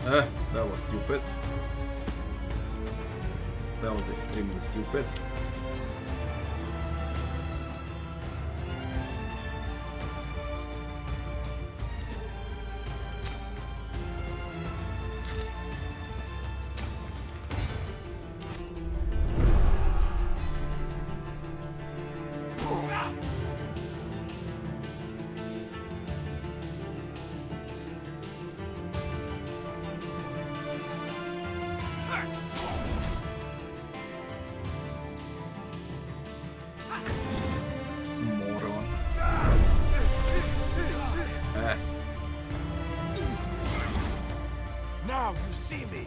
That was stupid. That was extremely stupid. Now you see me.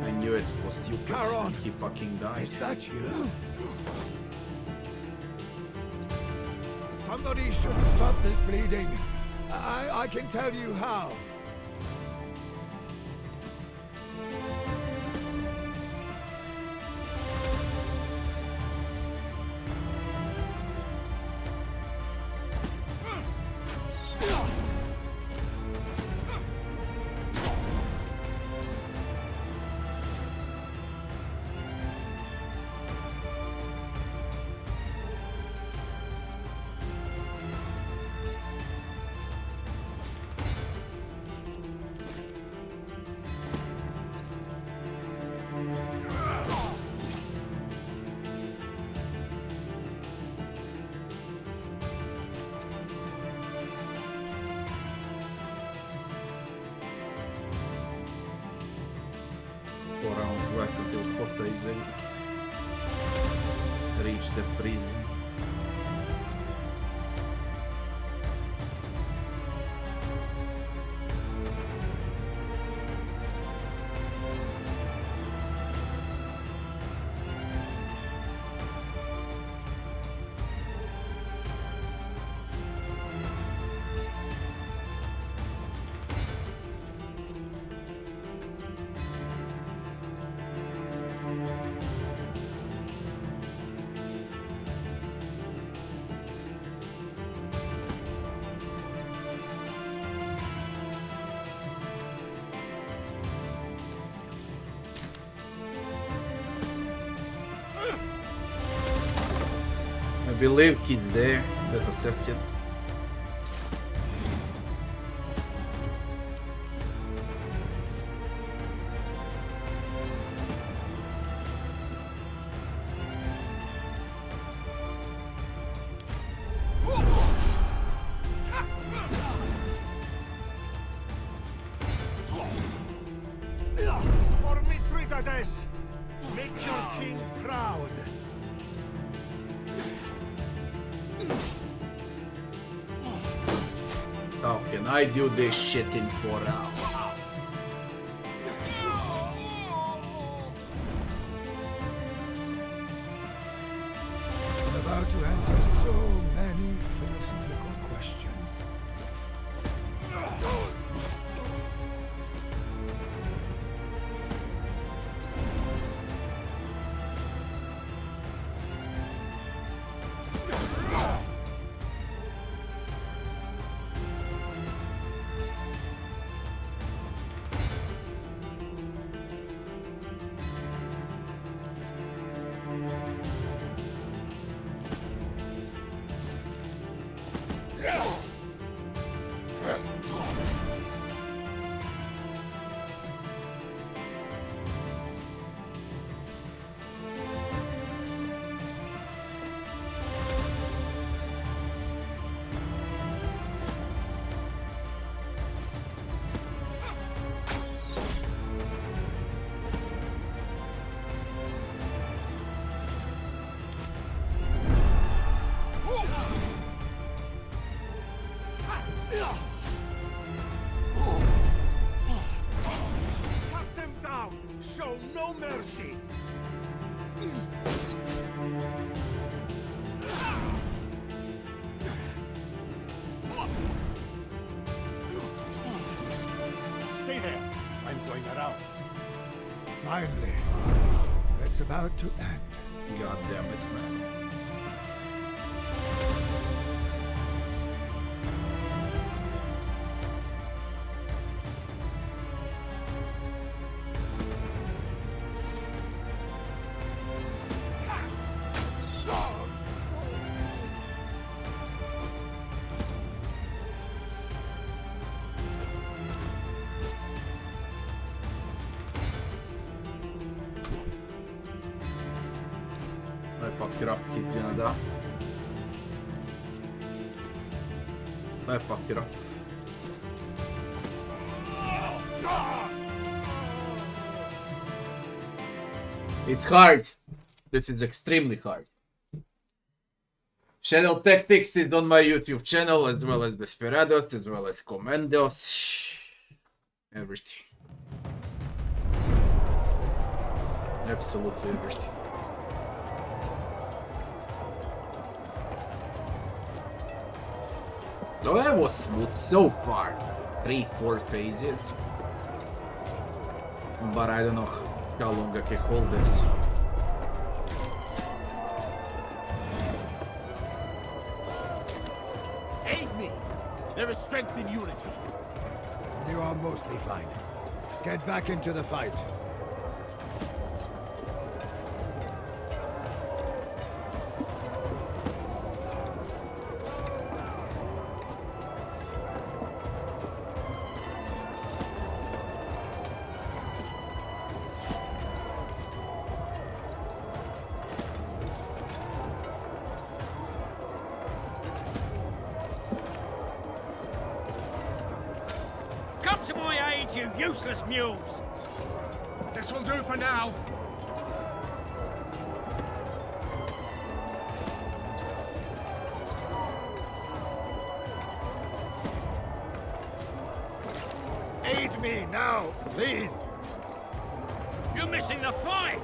I knew it was stupid. Caron, he fucking died. Is that you? Somebody should stop this bleeding. I can tell you how. Rounds left until Cotta is executed. Reach the prison. I believe he's there, that assassin. For Mithridates, make your king proud. How can I do this shit in 4 hours? I'm about to answer so many philosophical questions. Finally. It's about to end. God damn it, man. I fucked it up, he's gonna die. I fucked it up. It's hard. This is extremely hard. Shadow Tactics is on my YouTube channel, as well as Desperados, as well as Commandos. Everything. Absolutely everything. Oh, that was smooth so far. 3-4 phases. But I don't know how long I can hold this. Aid me! There is strength in unity. You are mostly fine. Get back into the fight. Come to my aid, you useless mules! This will do for now. Aid me now, please. You're missing the fight!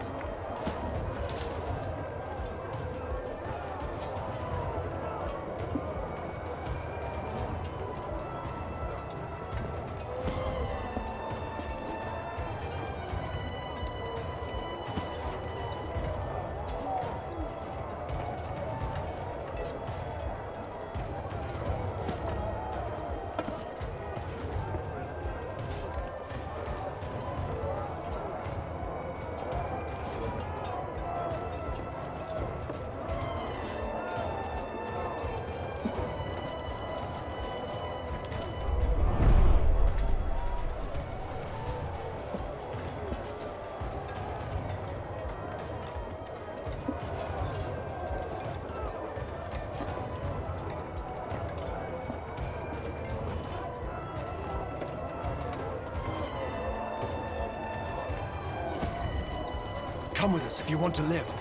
Come with us if you want to live.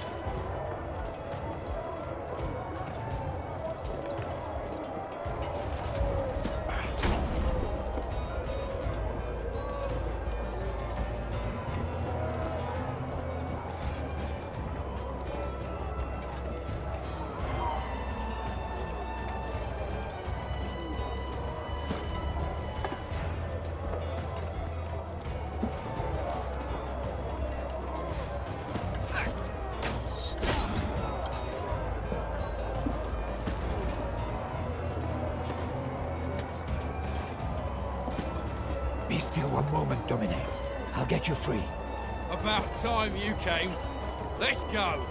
Be still one moment, Domine. I'll get you free. About time you came. Let's go.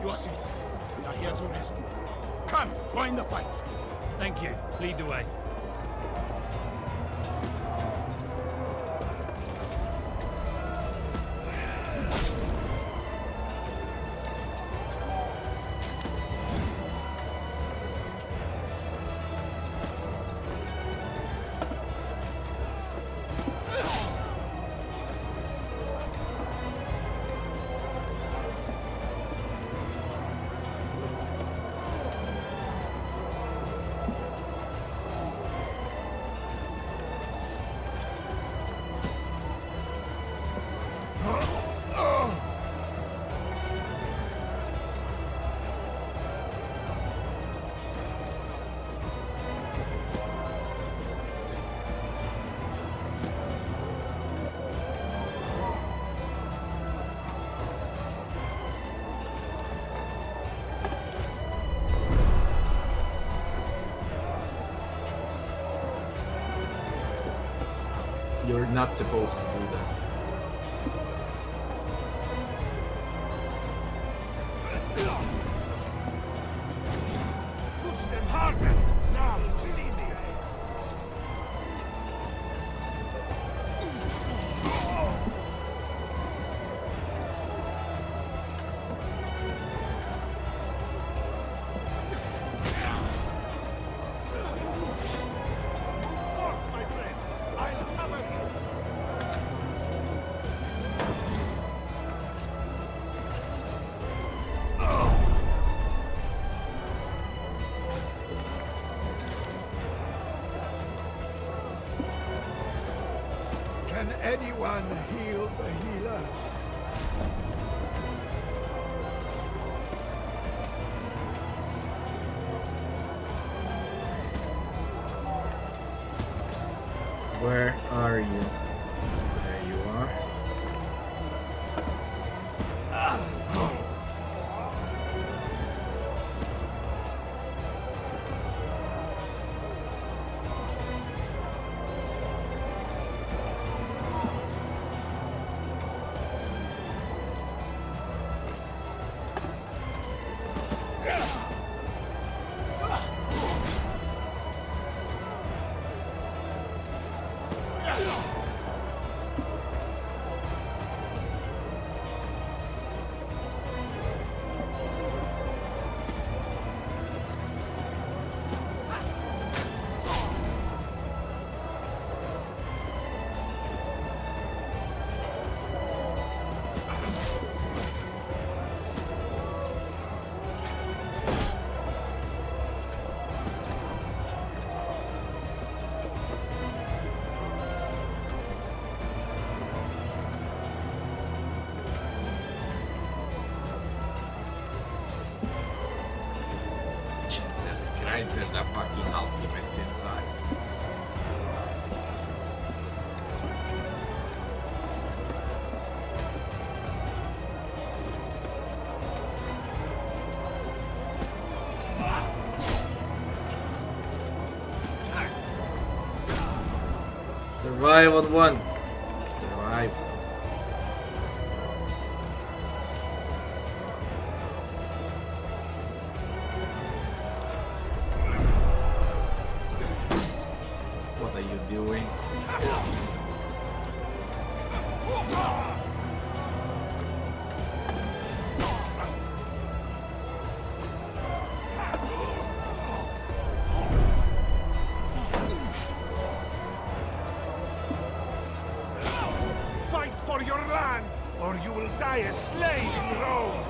You are safe. We are here to rescue. Come, join the fight. Thank you. Lead the way. You're not supposed to do that. Push them harder! Now, see me! Forth, my friends! I'll cover you! Can anyone heal the healer? Where are you? There you are. Jesus Christ, there's a fucking alchemist inside. Survive on one. Survive. What are you doing? Fight for your land, or you will die a slave in Rome!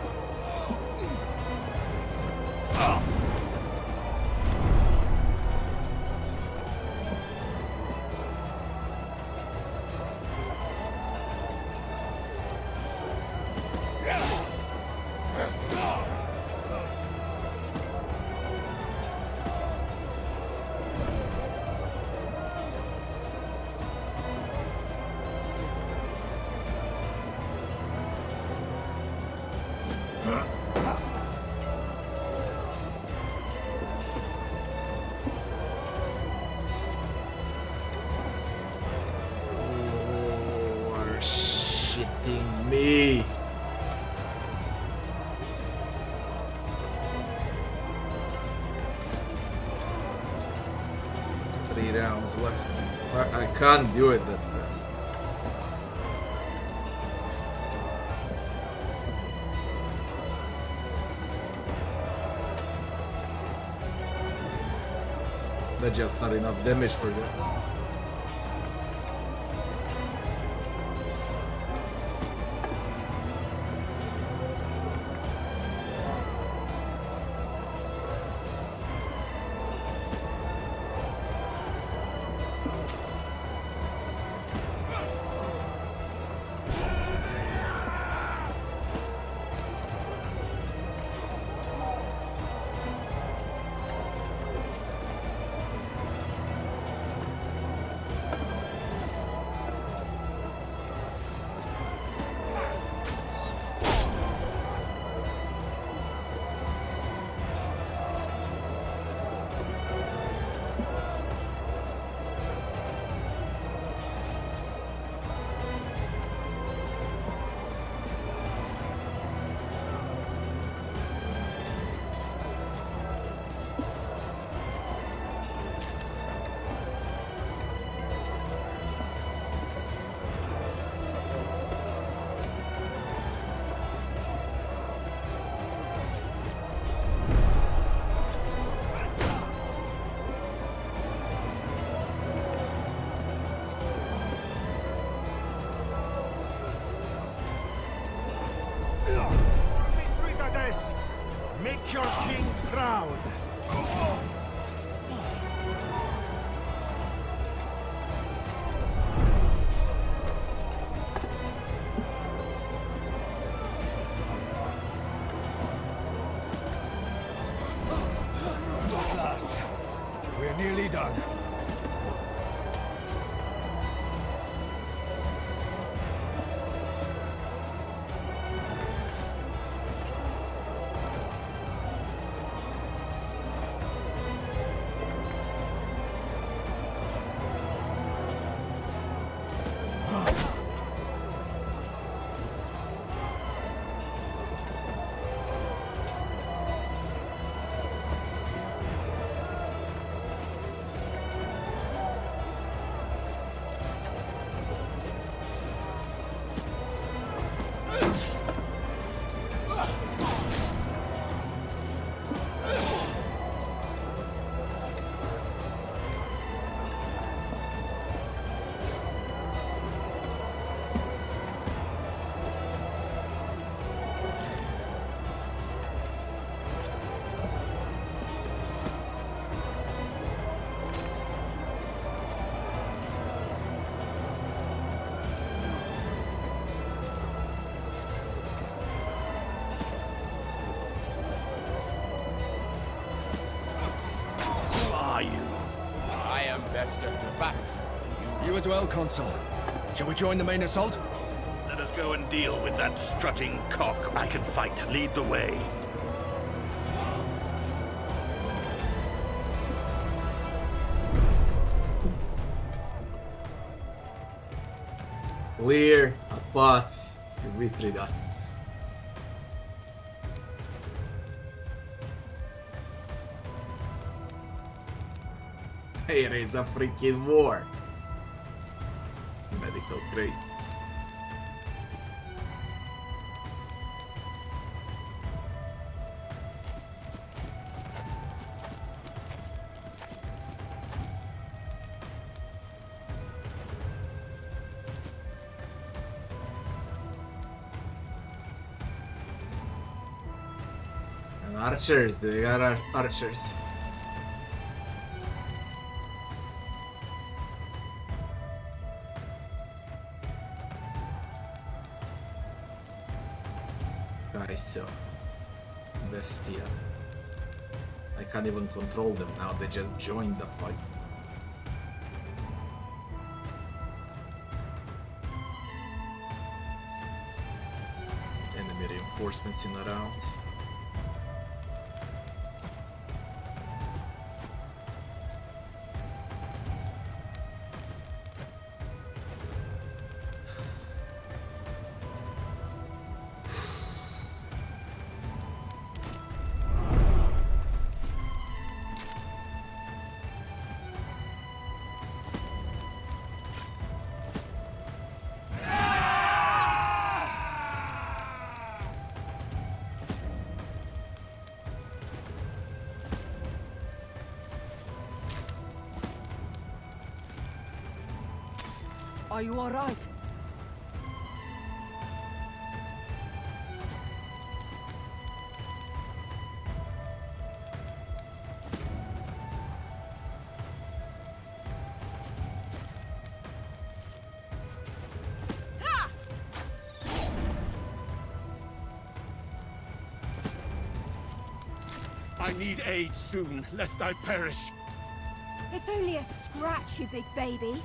You are shitting me. Three rounds left. I can't do it that fast. That's just not enough damage for that. prowess. Make your king proud. At last. We're nearly done. I am Bester de Bat. You as well, Consul. Shall we join the main assault? Let us go and deal with that strutting cock. I can fight. Lead the way. Clear a path to Mithridates. Here is a freaking war. Medical crate. And archers, they got archers. So, Bestia. I can't even control them now, they just joined the fight. Enemy reinforcements in around. Are you all right? I need aid soon, lest I perish. It's only a scratch, you big baby.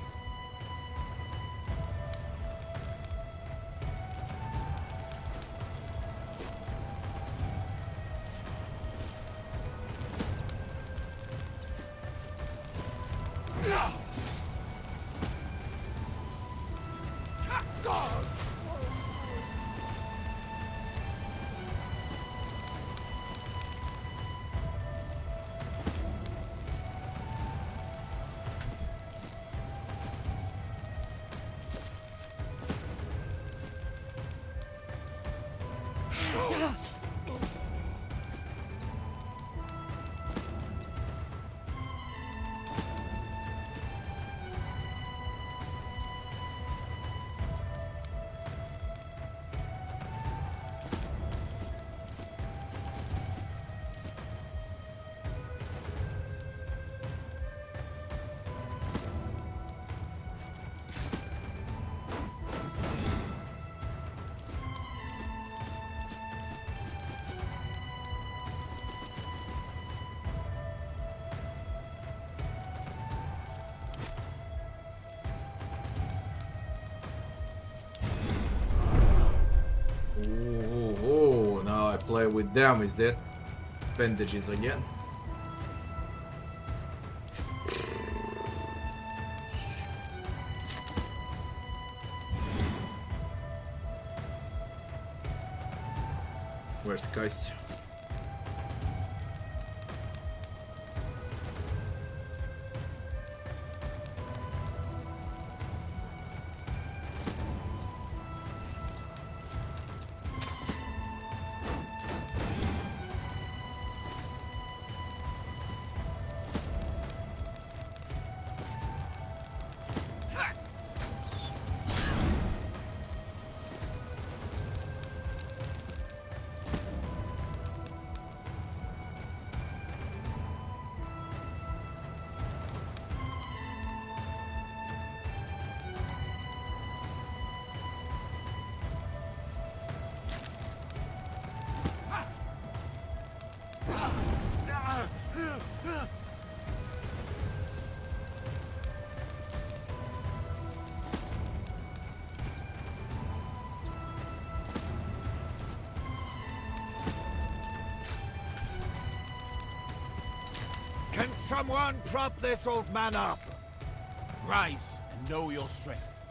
play with them is this. Bandages again. Where's guys? Can someone prop this old man up? Rise and know your strength.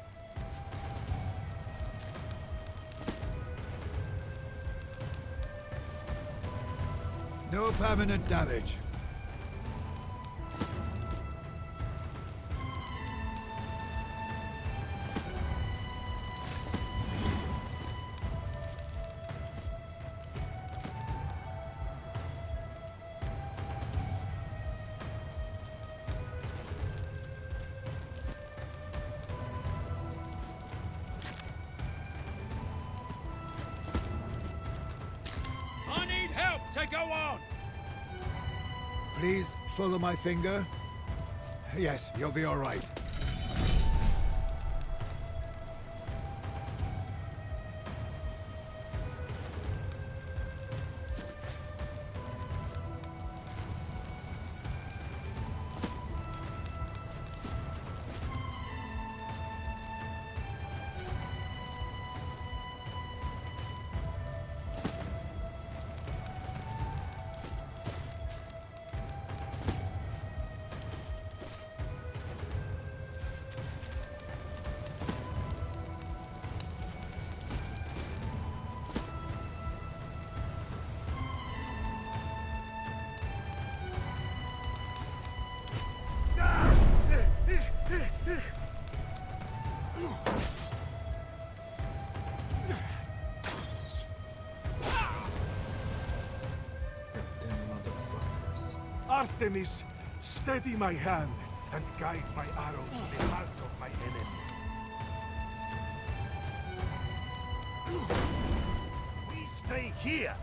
No permanent damage. I need help to go on! Please follow my finger. Yes, you'll be all right. Artemis, steady my hand and guide my arrow to the heart of my enemy. We stay here.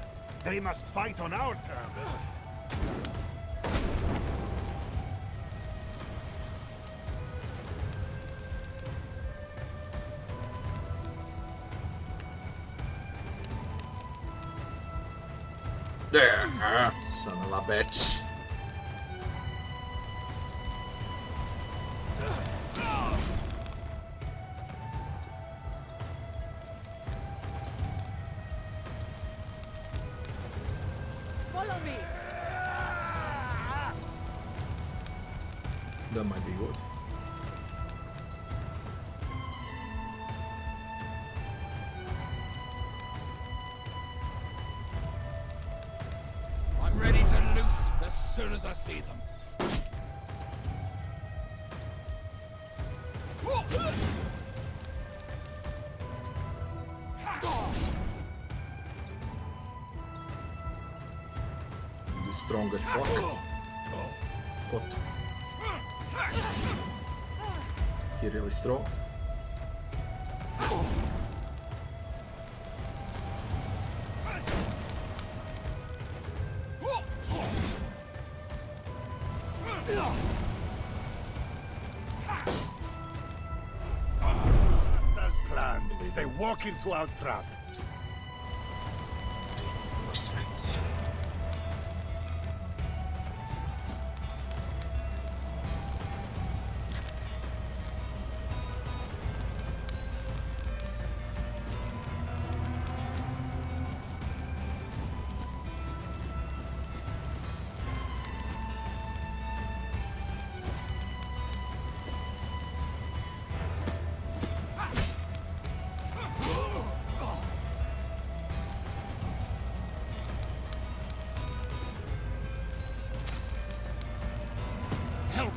They must fight on our terms. There, son of a bitch. Follow me. That might be good. I'm ready to loose as soon as I see them. The strongest fuck. What? He really strong. As planned, they walk into our trap.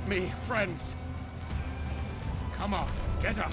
me, friends. Come on, get up.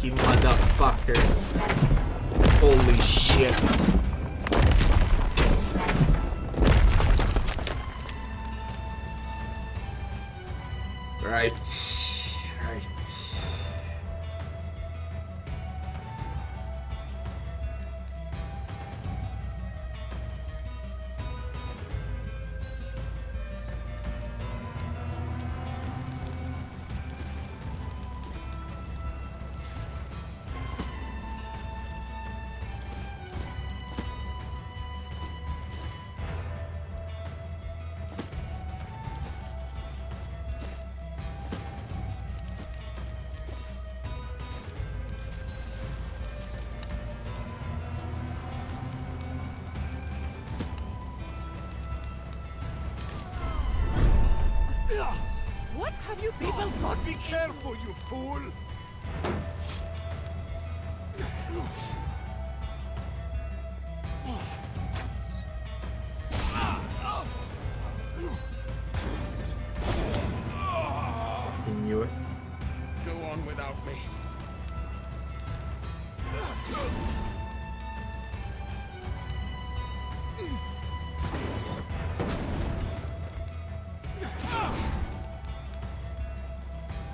You motherfucker. Holy shit. Right. Right. People God, be careful, you fool! He knew it. Go on without me.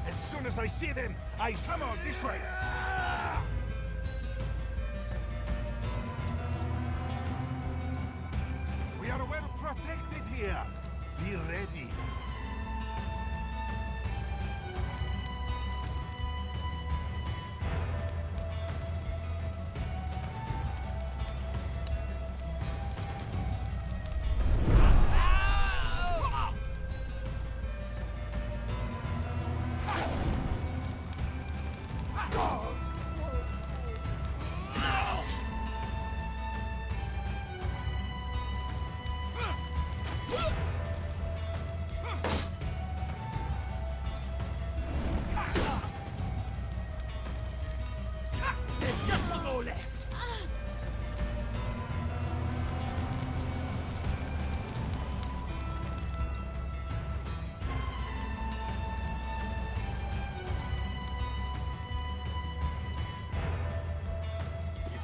As soon as I see them, I come on this way. We are well protected here. Be ready.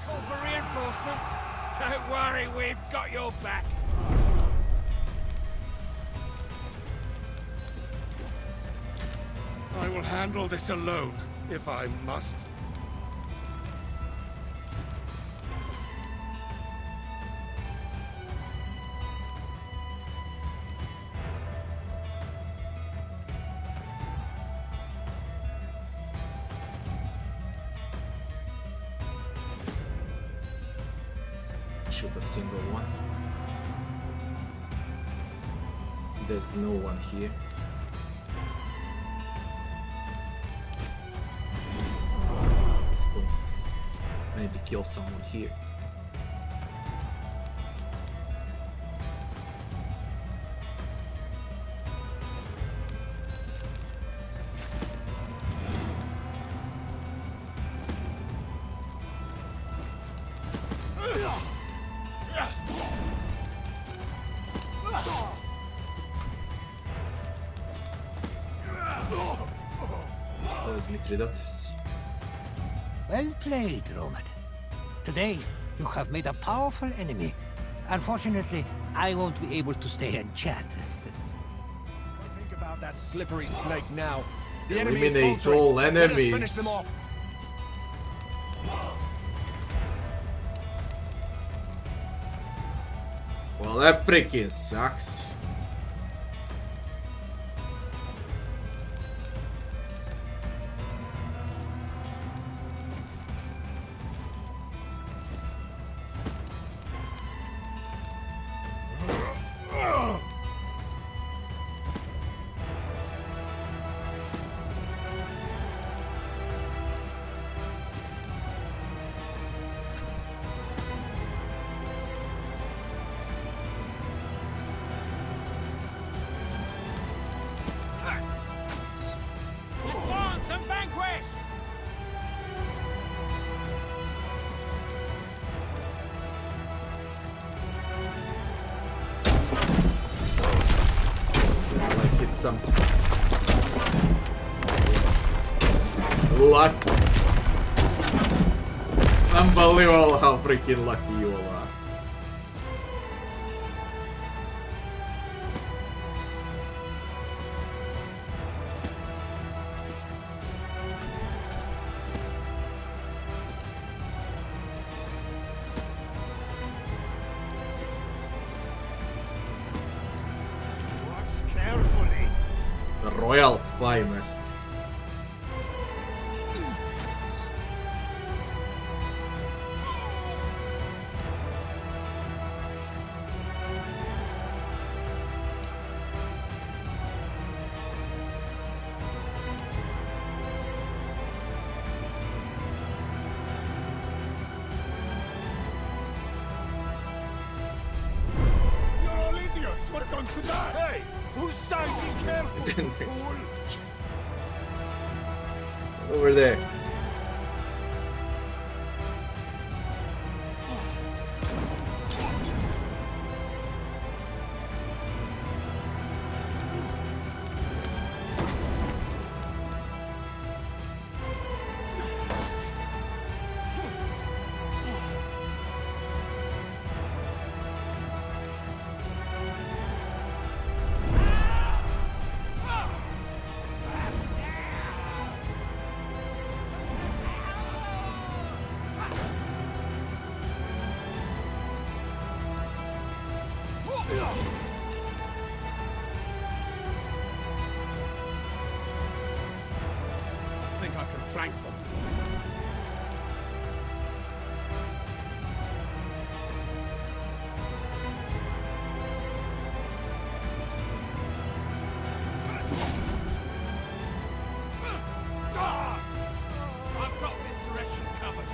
For reinforcements? Don't worry, we've got your back. I will handle this alone, if I must. Shoot a single one. There's no one here. It's pointless. I need to kill someone here. Legatus. Well played, Roman. Today, you have made a powerful enemy. Unfortunately, I won't be able to stay and chat. Think about that slippery snake now. The enemy is Eliminate faltering. all Let us enemies. finish them off. Well, that freaking sucks. Advance and vanquish! I hit some luck. Unbelievable how freaking lucky you all are. Watch carefully. The royal finest. You're all idiots. We're going to die. Hey, whose side? Be careful, you fool. Over there. I think I can flank them. I've got this direction covered.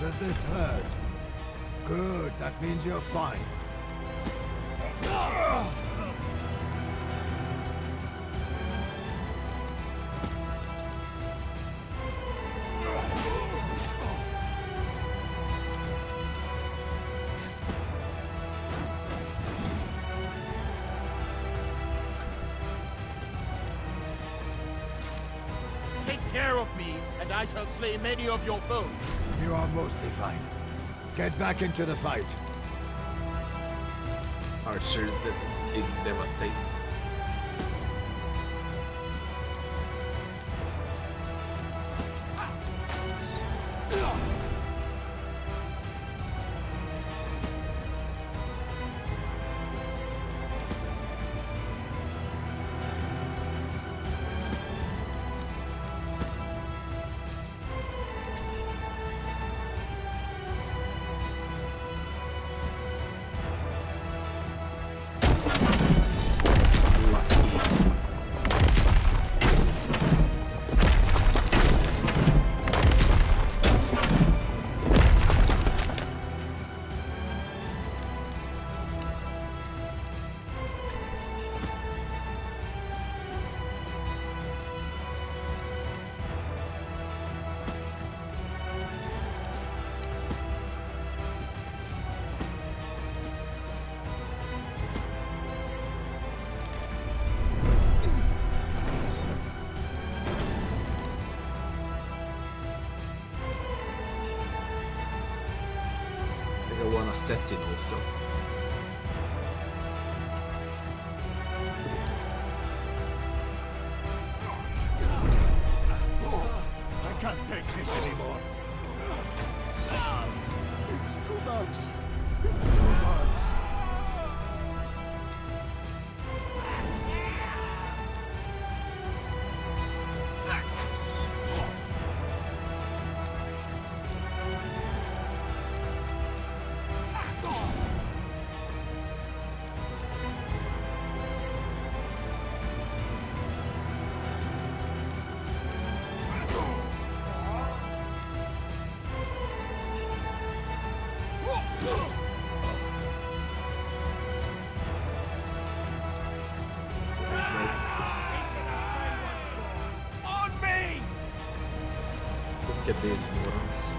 Does this hurt? Good, that means you're fine. Take care of me, and I shall slay many of your foes. You are mostly fine. Get back into the fight. Archers, that it's devastating. Luckies. I got one assassin also. I can't take this anymore. It's too much. It's too much. Look at these morons.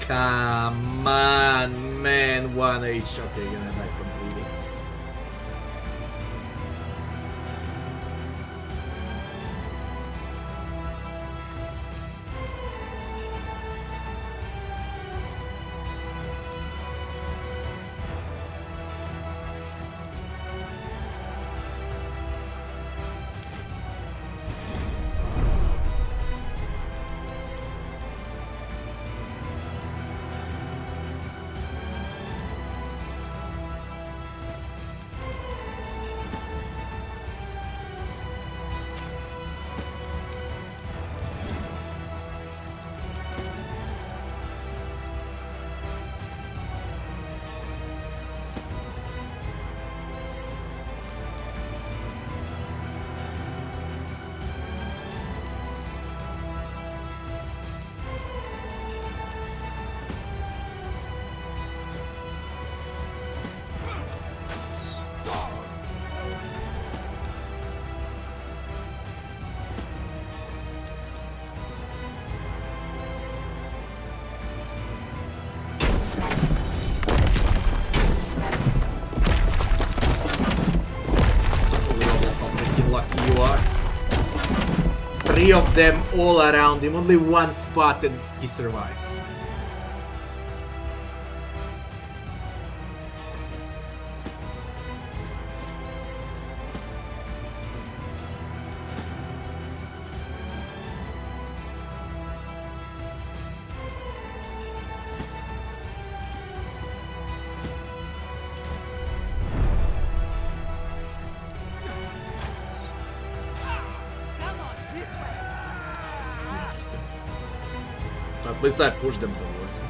Come on, man. 1 H. Okay, you're gonna die from bleeding. Three of them all around him, only one spot and he survives. At least I pushed them towards me.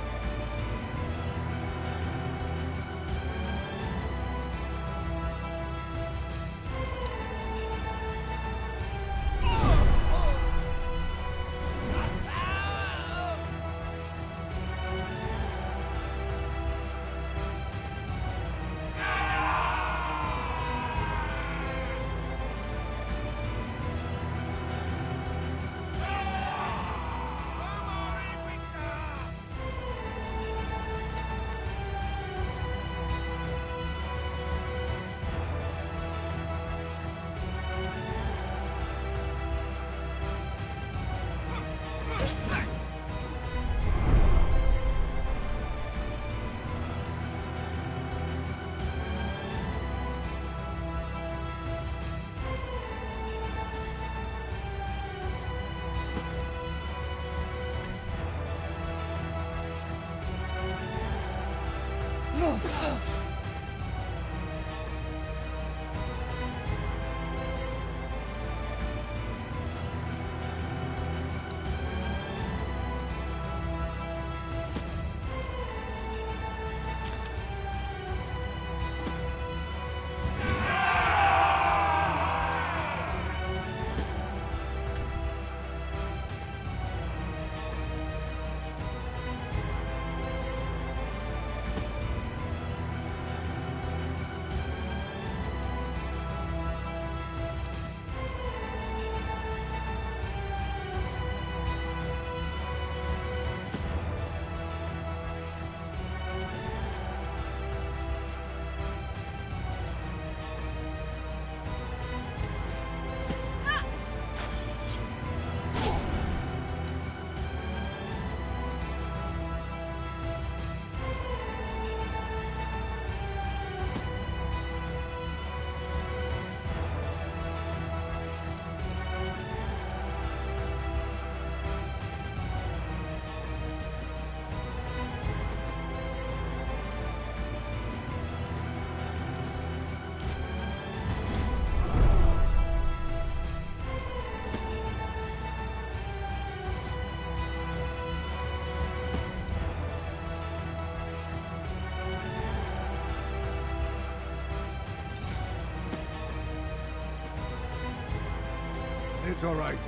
It's all right.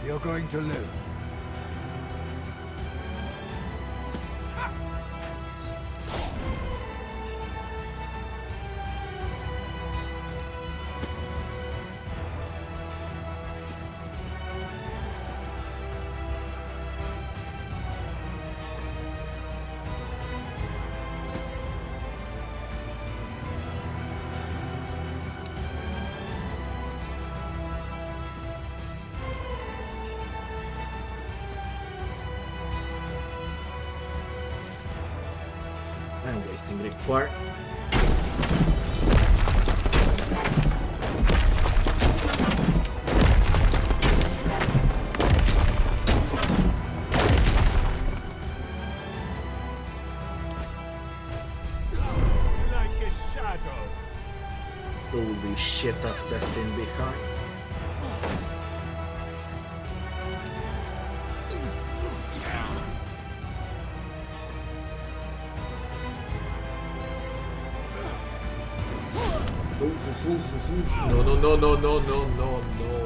You're going to live. I'm wasting require. Like a shadow. Holy shit, assassin behind. No, no, no, no, no, no, no, no.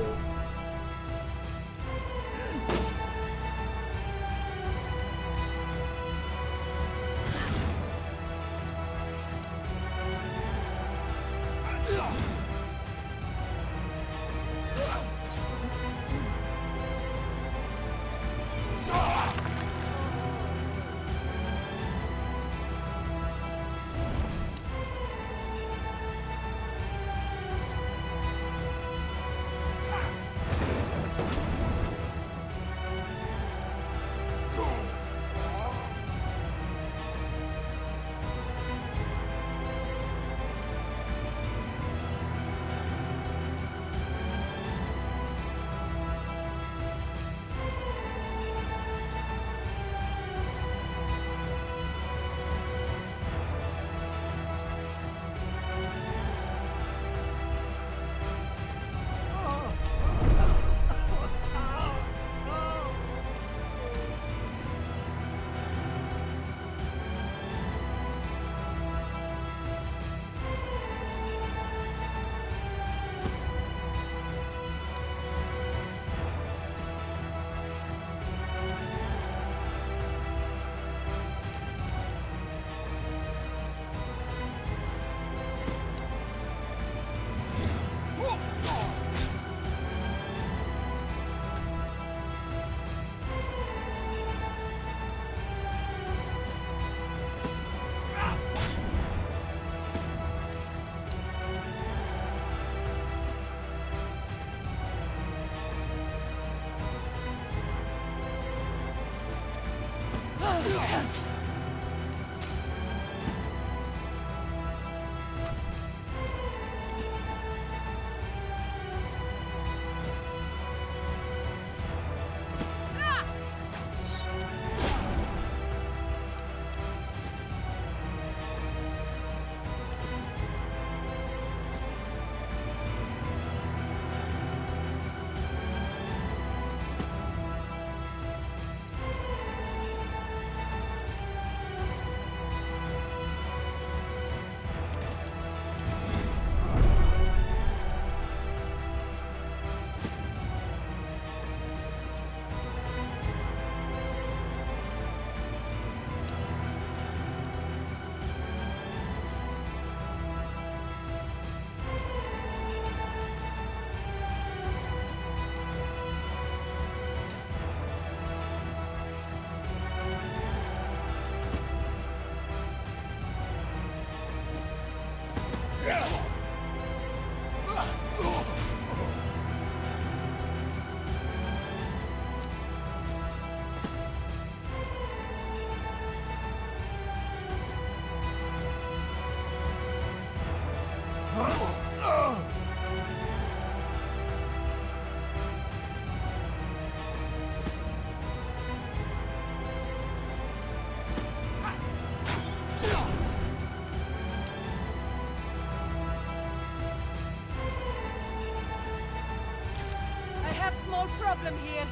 Problem here.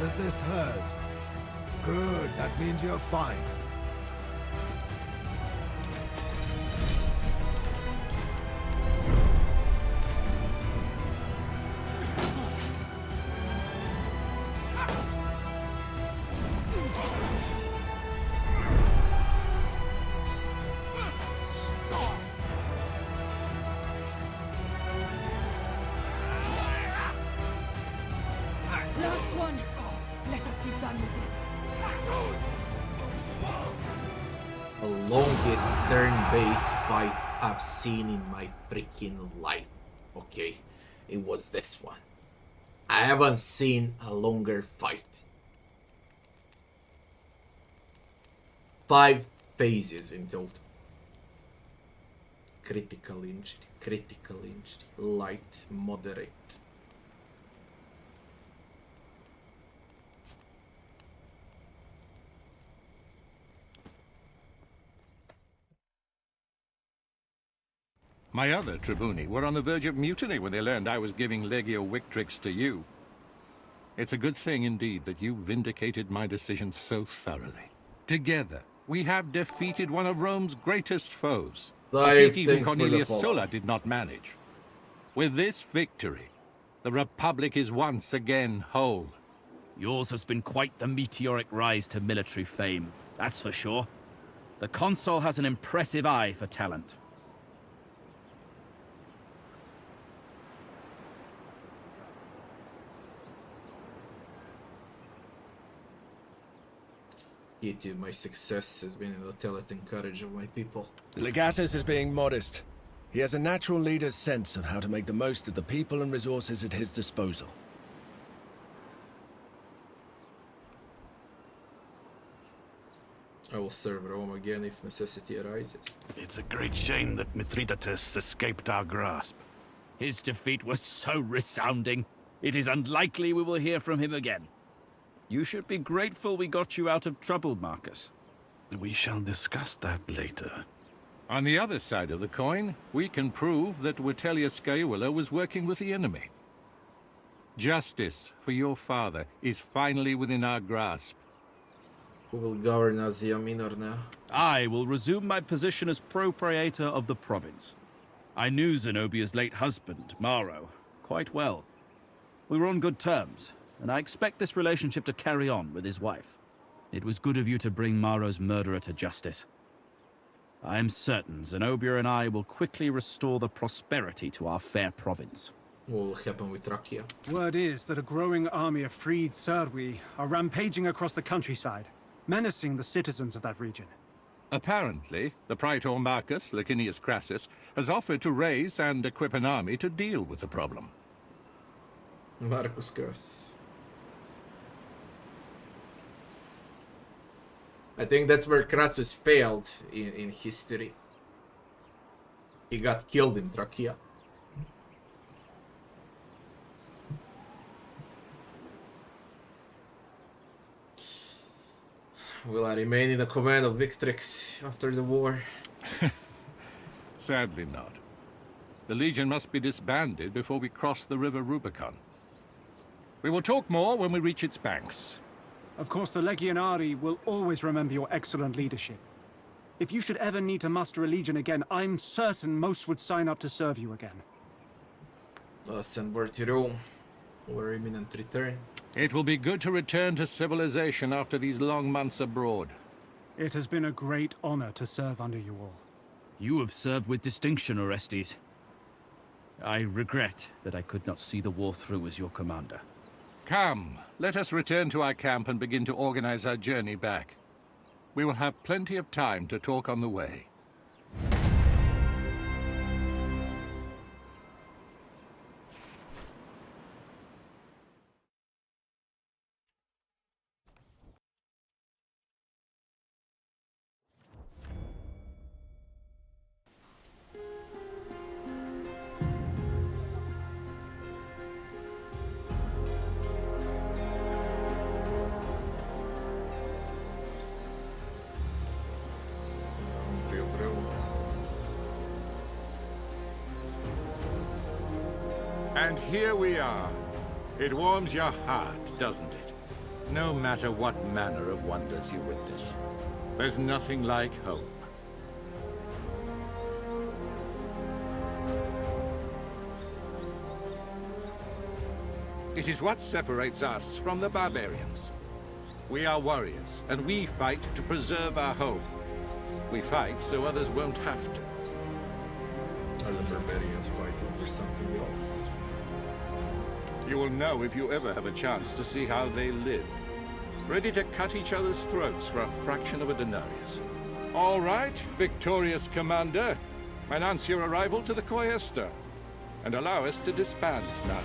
Does this hurt? Good, that means you're fine. the longest turn-based fight I've seen in my freaking life. Okay, it was this one. I haven't seen a longer fight. 5 phases in total. Critical injury, light, moderate. My other tribuni were on the verge of mutiny when they learned I was giving Legio Victrix to you. It's a good thing indeed that you vindicated my decision so thoroughly. Together, we have defeated one of Rome's greatest foes. A feat even Cornelius Sulla did not manage. With this victory, the Republic is once again whole. Yours has been quite the meteoric rise to military fame, that's for sure. The consul has an impressive eye for talent. My success has been in the talent and courage of my people. Legatus is being modest. He has a natural leader's sense of how to make the most of the people and resources at his disposal. I will serve Rome again if necessity arises. It's a great shame that Mithridates escaped our grasp. His defeat was so resounding, it is unlikely we will hear from him again. You should be grateful we got you out of trouble, Marcus. We shall discuss that later. On the other side of the coin, we can prove that Vitellius Scaevola was working with the enemy. Justice for your father is finally within our grasp. Who will govern Asia Minor now? I will resume my position as pro-praetor of the province. I knew Zenobia's late husband, Maro, quite well. We were on good terms, and I expect this relationship to carry on with his wife. It was good of you to bring Maro's murderer to justice. I am certain Zenobia and I will quickly restore the prosperity to our fair province. What will happen with Trachea? Word is that a growing army of freed Serwi are rampaging across the countryside, menacing the citizens of that region. Apparently, the Praetor Marcus, Licinius Crassus, has offered to raise and equip an army to deal with the problem. Marcus Crassus. I think that's where Crassus failed in history. He got killed in Trachea. Will I remain in the command of Victrix after the war? Sadly not. The Legion must be disbanded before we cross the river Rubicon. We will talk more when we reach its banks. Of course, the Legionari will always remember your excellent leadership. If you should ever need to muster a legion again, I'm certain most would sign up to serve you again. Send word to Rome. Our imminent return. It will be good to return to civilization after these long months abroad. It has been a great honor to serve under you all. You have served with distinction, Orestes. I regret that I could not see the war through as your commander. Come, let us return to our camp and begin to organize our journey back. We will have plenty of time to talk on the way. And here we are. It warms your heart, doesn't it? No matter what manner of wonders you witness. There's nothing like home. It is what separates us from the barbarians. We are warriors, and we fight to preserve our home. We fight so others won't have to. Are the barbarians fighting for something else? You will know if you ever have a chance to see how they live. Ready to cut each other's throats for a fraction of a denarius. All right, victorious commander. Announce your arrival to the Quaestor, and allow us to disband now.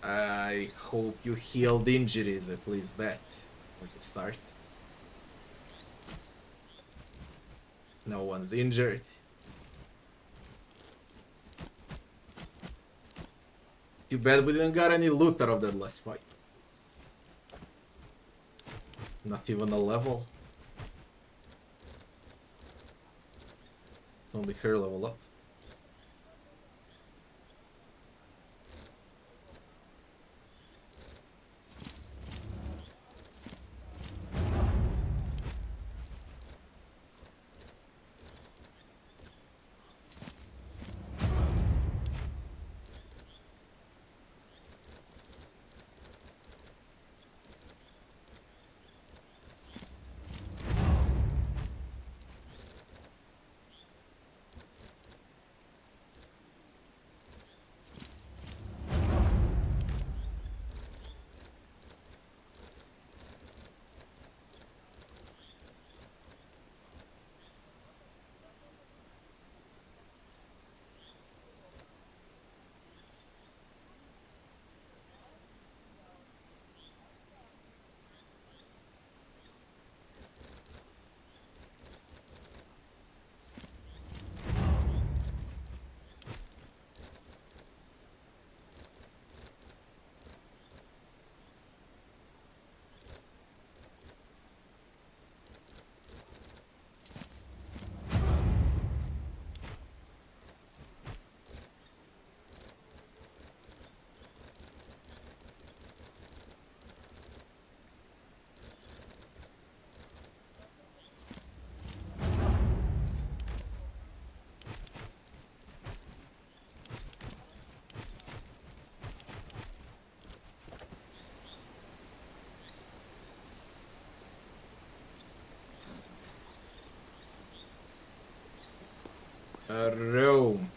I hope you healed injuries, at least that, at the start. No one's injured. Too bad we didn't got any loot out of that last fight. Not even a level. It's only her level up. Rome.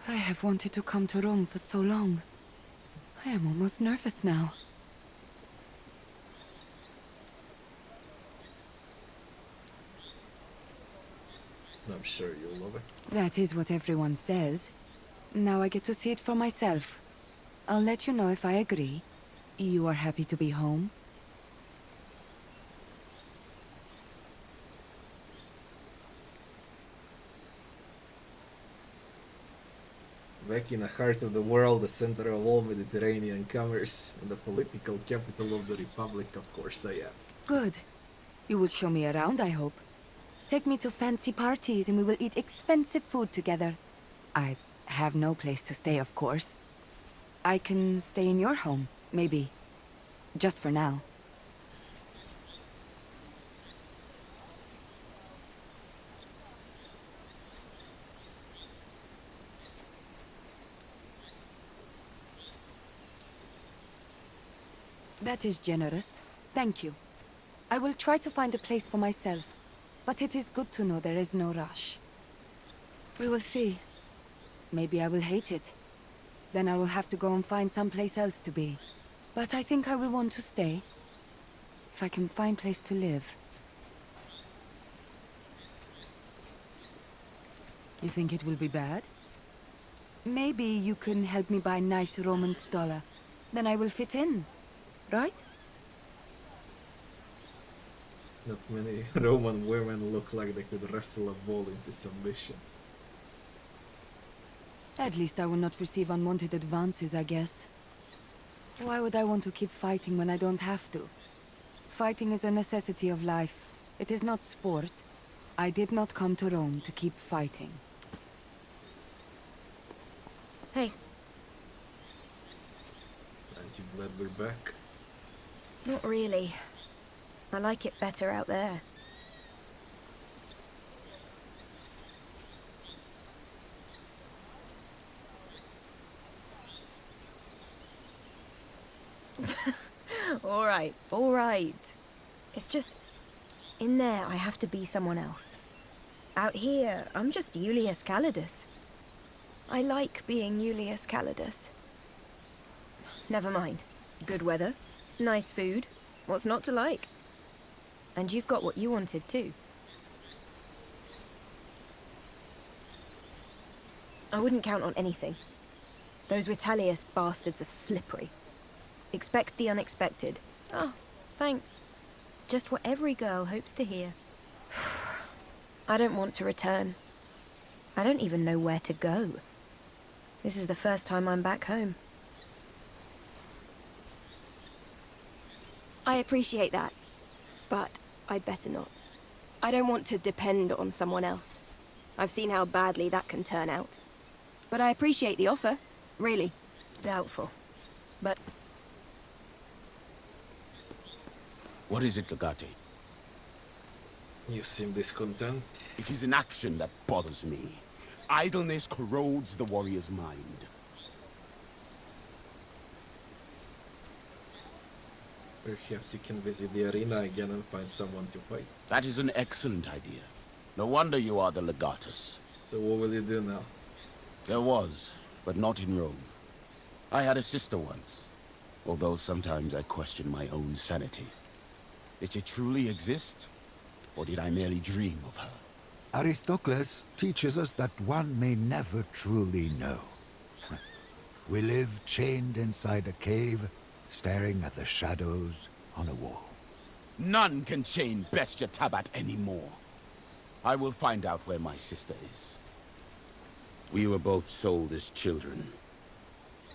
I have wanted to come to Rome for so long. I am almost nervous now. I'm sure you'll love it. That is what everyone says. Now I get to see it for myself. I'll let you know if I agree. You are happy to be home? Back in the heart of the world, the center of all Mediterranean commerce, and the political capital of the Republic, of course I am. Good. You will show me around, I hope. Take me to fancy parties and we will eat expensive food together. I have no place to stay, of course. I can stay in your home, maybe. Just for now. That is generous. Thank you. I will try to find a place for myself, but it is good to know there is no rush. We will see. Maybe I will hate it. Then I will have to go and find someplace else to be. But I think I will want to stay. If I can find place to live. You think it will be bad? Maybe you can help me buy nice Roman stola. Then I will fit in. Right? Not many Roman women look like they could wrestle a bull into submission. At least I will not receive unwanted advances, I guess. Why would I want to keep fighting when I don't have to? Fighting is a necessity of life. It is not sport. I did not come to Rome to keep fighting. Hey. Aren't you glad we're back? Not really. I like it better out there. All right. It's just... In there, I have to be someone else. Out here, I'm just Julius Calidus. I like being Julius Calidus. Never mind. Good weather, nice food. What's not to like? And you've got what you wanted too. I wouldn't count on anything. Those Vitellius bastards are slippery. Expect the unexpected. Oh, thanks. Just what every girl hopes to hear. I don't want to return. I don't even know where to go. This is the first time I'm back home. I appreciate that, but I'd better not. I don't want to depend on someone else. I've seen how badly that can turn out. But I appreciate the offer, really. Doubtful. But... What is it, Legate? You seem discontent. It is inaction that bothers me. Idleness corrodes the warrior's mind. Perhaps you can visit the arena again and find someone to fight. That is an excellent idea. No wonder you are the Legatus. So what will you do now? There was, but not in Rome. I had a sister once, although sometimes I question my own sanity. Did she truly exist, or did I merely dream of her? Aristocles teaches us that one may never truly know. We live chained inside a cave, staring at the shadows on a wall. None can chain Bestia Tabat anymore. I will find out where my sister is. We were both sold as children.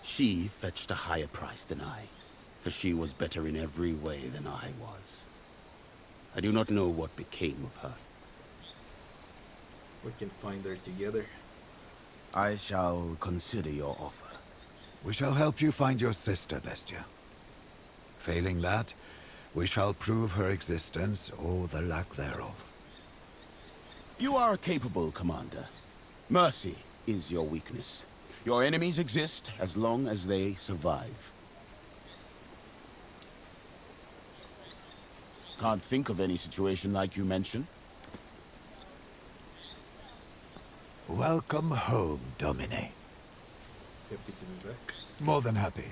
She fetched a higher price than I, for she was better in every way than I was. I do not know what became of her. We can find her together. I shall consider your offer. We shall help you find your sister, Bestia. Failing that, we shall prove her existence or the lack thereof. You are a capable commander. Mercy is your weakness. Your enemies exist as long as they survive. Can't think of any situation like you mentioned. Welcome home, Domine. Happy to be back. More than happy.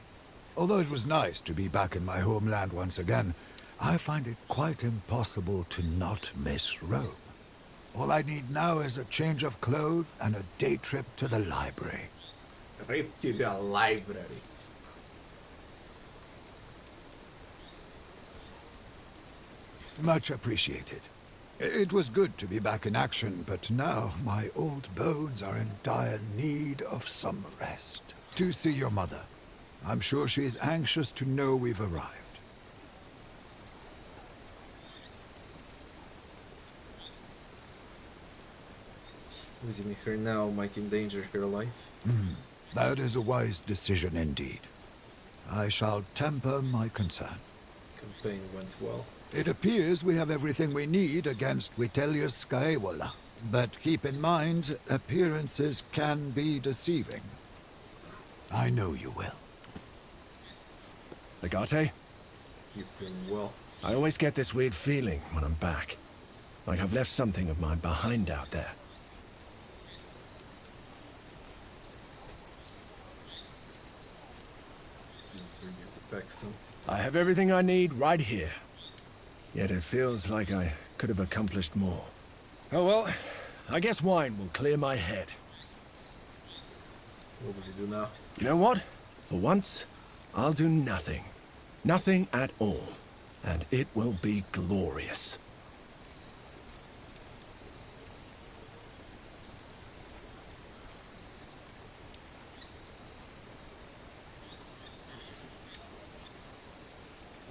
Although it was nice to be back in my homeland once again, I find it quite impossible to not miss Rome. All I need now is a change of clothes and a day trip to the library. Trip to the library. Much appreciated. It was good to be back in action, but now my old bones are in dire need of some rest. To see your mother. I'm sure she is anxious to know we've arrived. Visiting her now might endanger her life. That is a wise decision indeed. I shall temper my concern. Campaign went well. It appears we have everything we need against Vitellius Scaevola. But keep in mind, appearances can be deceiving. I know you will. Legate? You feeling well? I always get this weird feeling when I'm back. Like I've left something of mine behind out there. Back something. I have everything I need right here. Yet it feels like I could have accomplished more. Oh well, I guess wine will clear my head. What will you do now? You know what? For once, I'll do nothing. Nothing at all. And it will be glorious.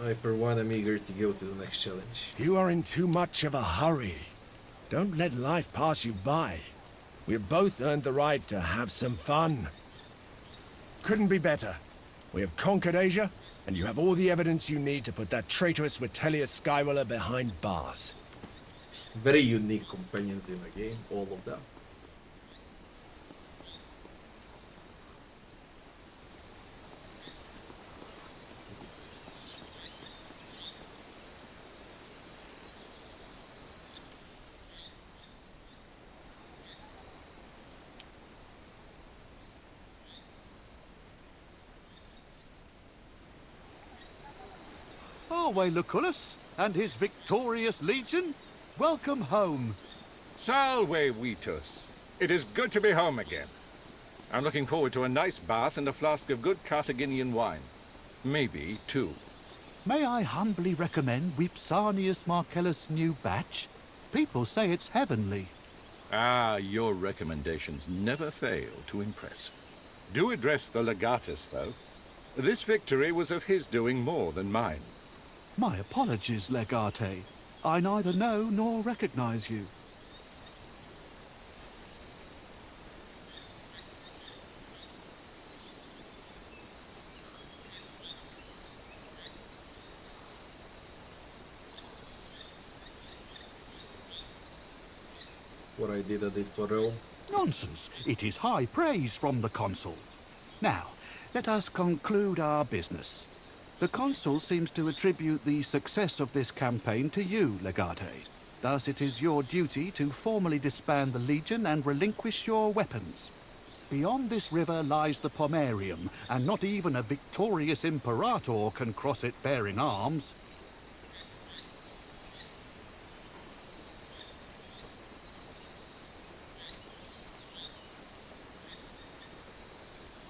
I, for one, am eager to go to the next challenge. You are in too much of a hurry. Don't let life pass you by. We've both earned the right to have some fun. Couldn't be better. We have conquered Asia, and you have all the evidence you need to put that traitorous Vitellius Scaevola behind bars. Very unique companions in the game, all of them. Salve Lucullus and his victorious legion. Welcome home. Salve, Vitus. It is good to be home again. I'm looking forward to a nice bath and a flask of good Carthaginian wine. Maybe two. May I humbly recommend Vipsanius Marcellus' new batch? People say it's heavenly. Ah, your recommendations never fail to impress. Do address the Legatus, though. This victory was of his doing more than mine. My apologies, Legate. I neither know nor recognize you. What I did for Rome? Nonsense. It is high praise from the consul. Now, let us conclude our business. The consul seems to attribute the success of this campaign to you, Legate. Thus it is your duty to formally disband the legion and relinquish your weapons. Beyond this river lies the Pomerium, and not even a victorious imperator can cross it bearing arms.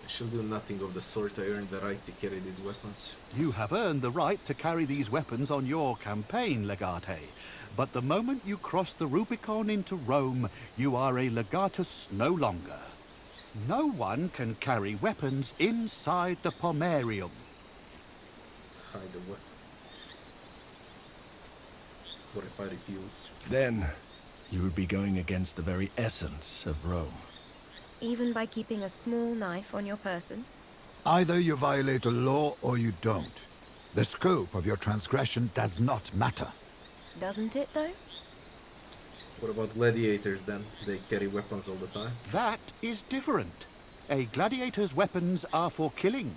I shall do nothing of the sort. I earned the right to carry these weapons. You have earned the right to carry these weapons on your campaign, Legate. But the moment you cross the Rubicon into Rome, you are a legatus no longer. No one can carry weapons inside the Pomerium. Hide the weapon. What if I refuse? Then, you would be going against the very essence of Rome. Even by keeping a small knife on your person? Either you violate a law or you don't. The scope of your transgression does not matter. Doesn't it, though? What about gladiators, then? They carry weapons all the time? That is different. A gladiator's weapons are for killing.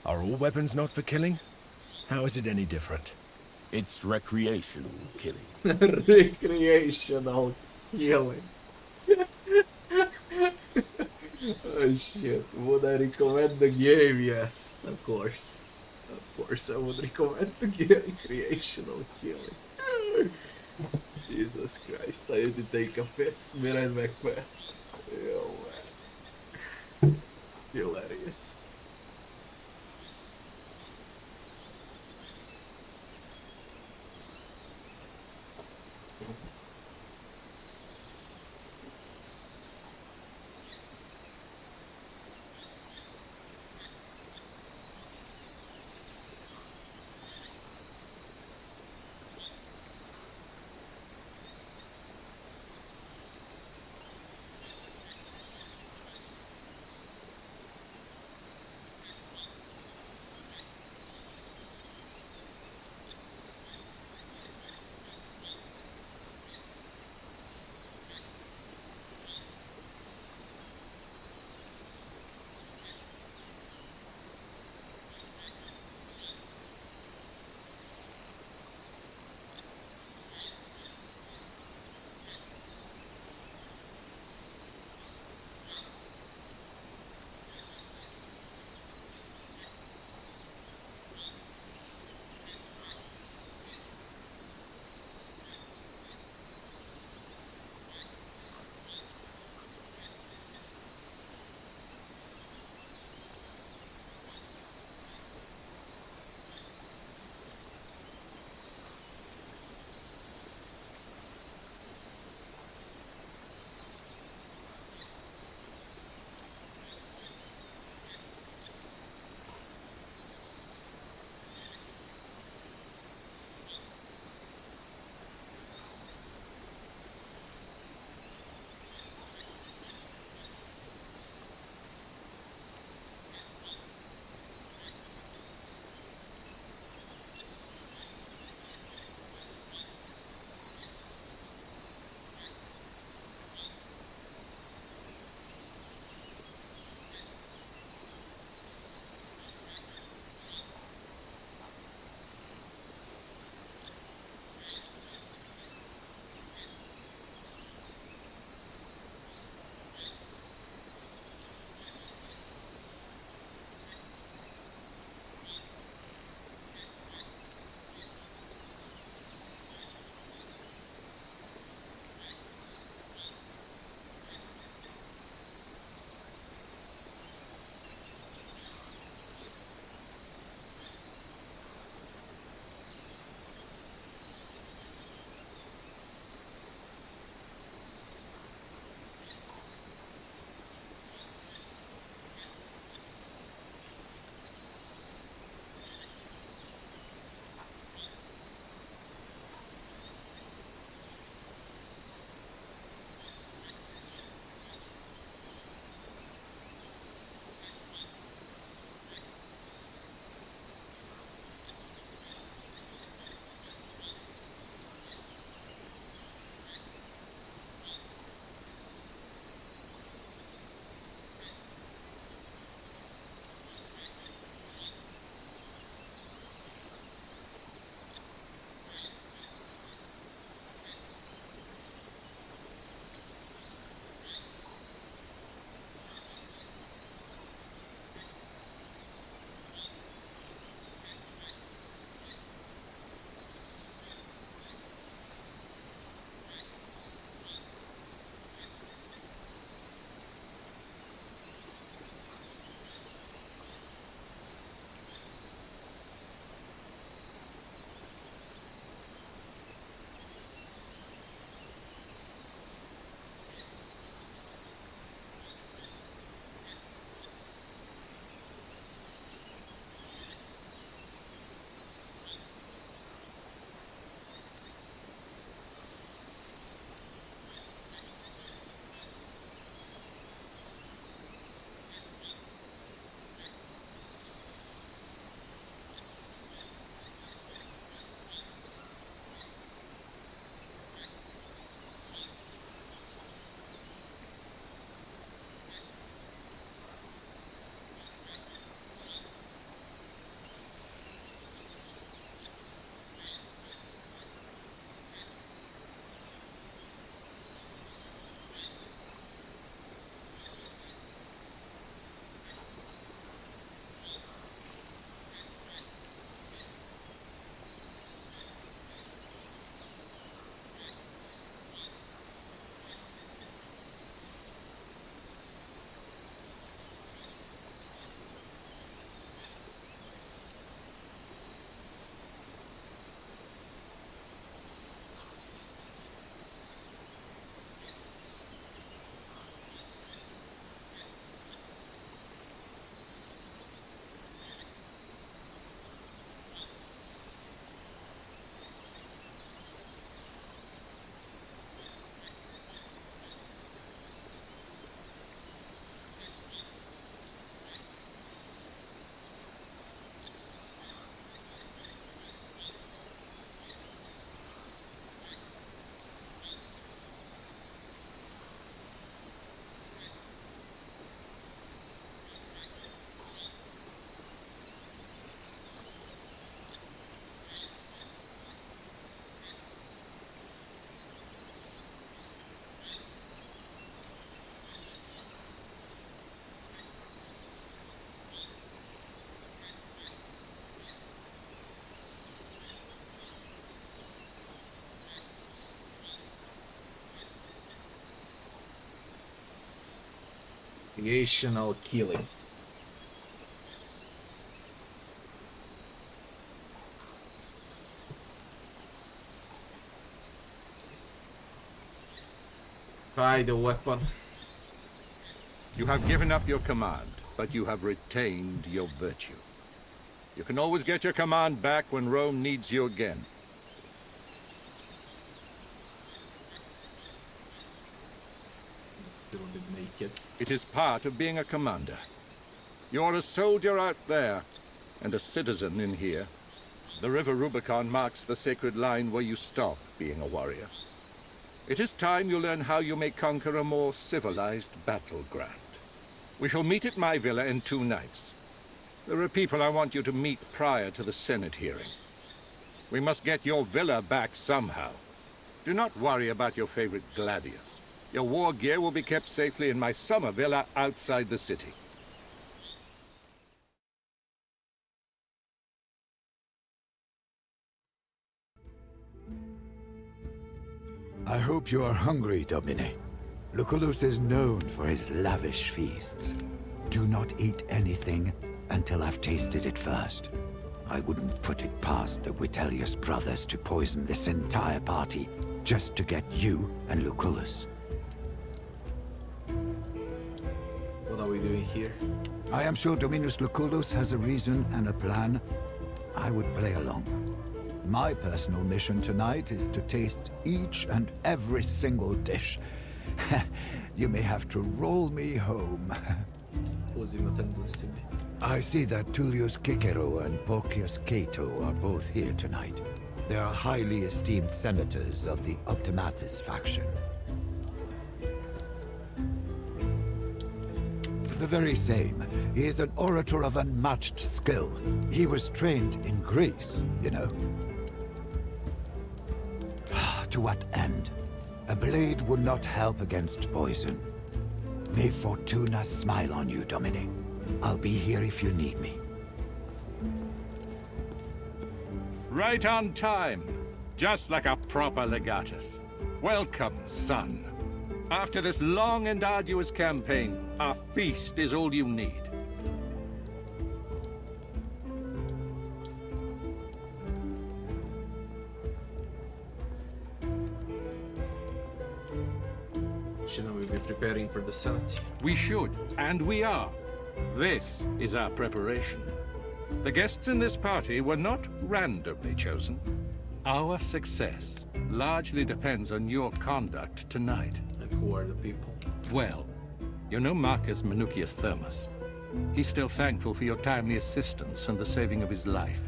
Are all weapons not for killing? How is it any different? It's recreational killing. Recreational killing. Oh shit, would I recommend the game? Yes, of course. Of course I would recommend the game. Recreational killing. Jesus Christ, I need to take a piss. Be right back fast. Oh man. Hilarious. Investigational killing. Try the weapon. You have given up your command, but you have retained your virtue. You can always get your command back when Rome needs you again. Feel a bit naked. It is part of being a commander. You're a soldier out there, and a citizen in here. The River Rubicon marks the sacred line where you stop being a warrior. It is time you learn how you may conquer a more civilized battleground. We shall meet at my villa in 2 nights. There are people I want you to meet prior to the Senate hearing. We must get your villa back somehow. Do not worry about your favorite gladius. Your war gear will be kept safely in my summer villa outside the city. I hope you are hungry, Domine. Lucullus is known for his lavish feasts. Do not eat anything until I've tasted it first. I wouldn't put it past the Vitellius brothers to poison this entire party just to get you and Lucullus. What are we doing here? I am sure Dominus Lucullus has a reason and a plan. I would play along. My personal mission tonight is to taste each and every single dish. You may have to roll me home. Who's in attendance today? I see that Tullius Cicero and Porcius Cato are both here tonight. They are highly esteemed senators of the Optimatus faction. The very same. He is an orator of unmatched skill. He was trained in Greece, you know. To what end? A blade would not help against poison. May Fortuna smile on you, Domine. I'll be here if you need me. Right on time. Just like a proper Legatus. Welcome, son. After this long and arduous campaign, a feast is all you need. Shouldn't we be preparing for the Senate? We should, and we are. This is our preparation. The guests in this party were not randomly chosen. Our success largely depends on your conduct tonight. And who are the people? Well, you know Marcus Minucius Thermus. He's still thankful for your timely assistance and the saving of his life.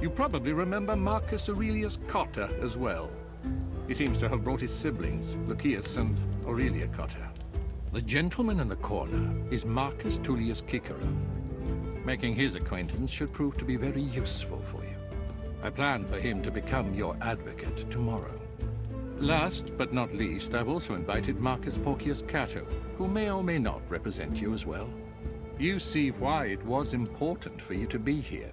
You probably remember Marcus Aurelius Cotta as well. He seems to have brought his siblings, Lucius and Aurelia Cotta. The gentleman in the corner is Marcus Tullius Cicero. Making his acquaintance should prove to be very useful for you. I plan for him to become your advocate tomorrow. Last but not least, I've also invited Marcus Porcius Cato, who may or may not represent you as well. You see why it was important for you to be here.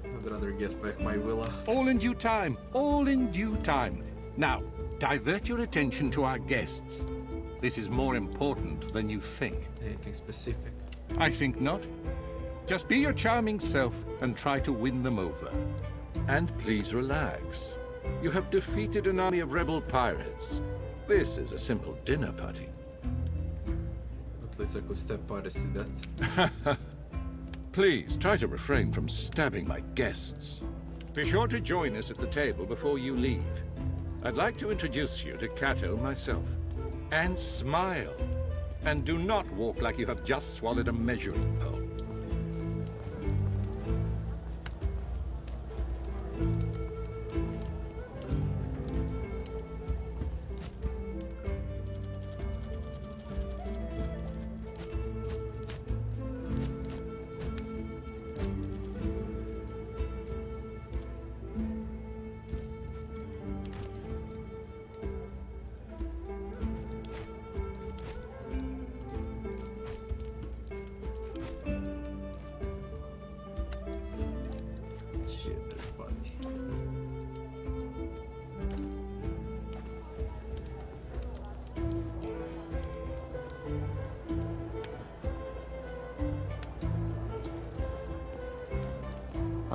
I'd rather get back my villa. All in due time. All in due time. Now, divert your attention to our guests. This is more important than you think. Anything specific? I think not. Just be your charming self and try to win them over. And please relax. You have defeated an army of rebel pirates. This is a simple dinner party. At least I could stab pirates to death. Please, try to refrain from stabbing my guests. Be sure to join us at the table before you leave. I'd like to introduce you to Cato myself. And smile. And do not walk like you have just swallowed a measuring pole.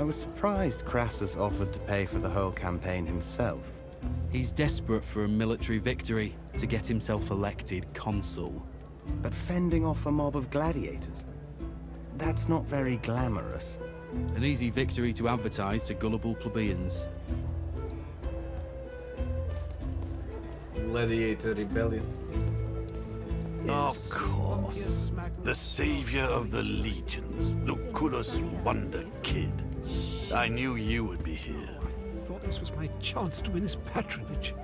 I was surprised Crassus offered to pay for the whole campaign himself. He's desperate for a military victory to get himself elected consul. But fending off a mob of gladiators? That's not very glamorous. An easy victory to advertise to gullible plebeians. Gladiator rebellion. Of course. The savior of the legions, Lucullus Wonder Kid. I knew you would be here. I thought this was my chance to win his patronage.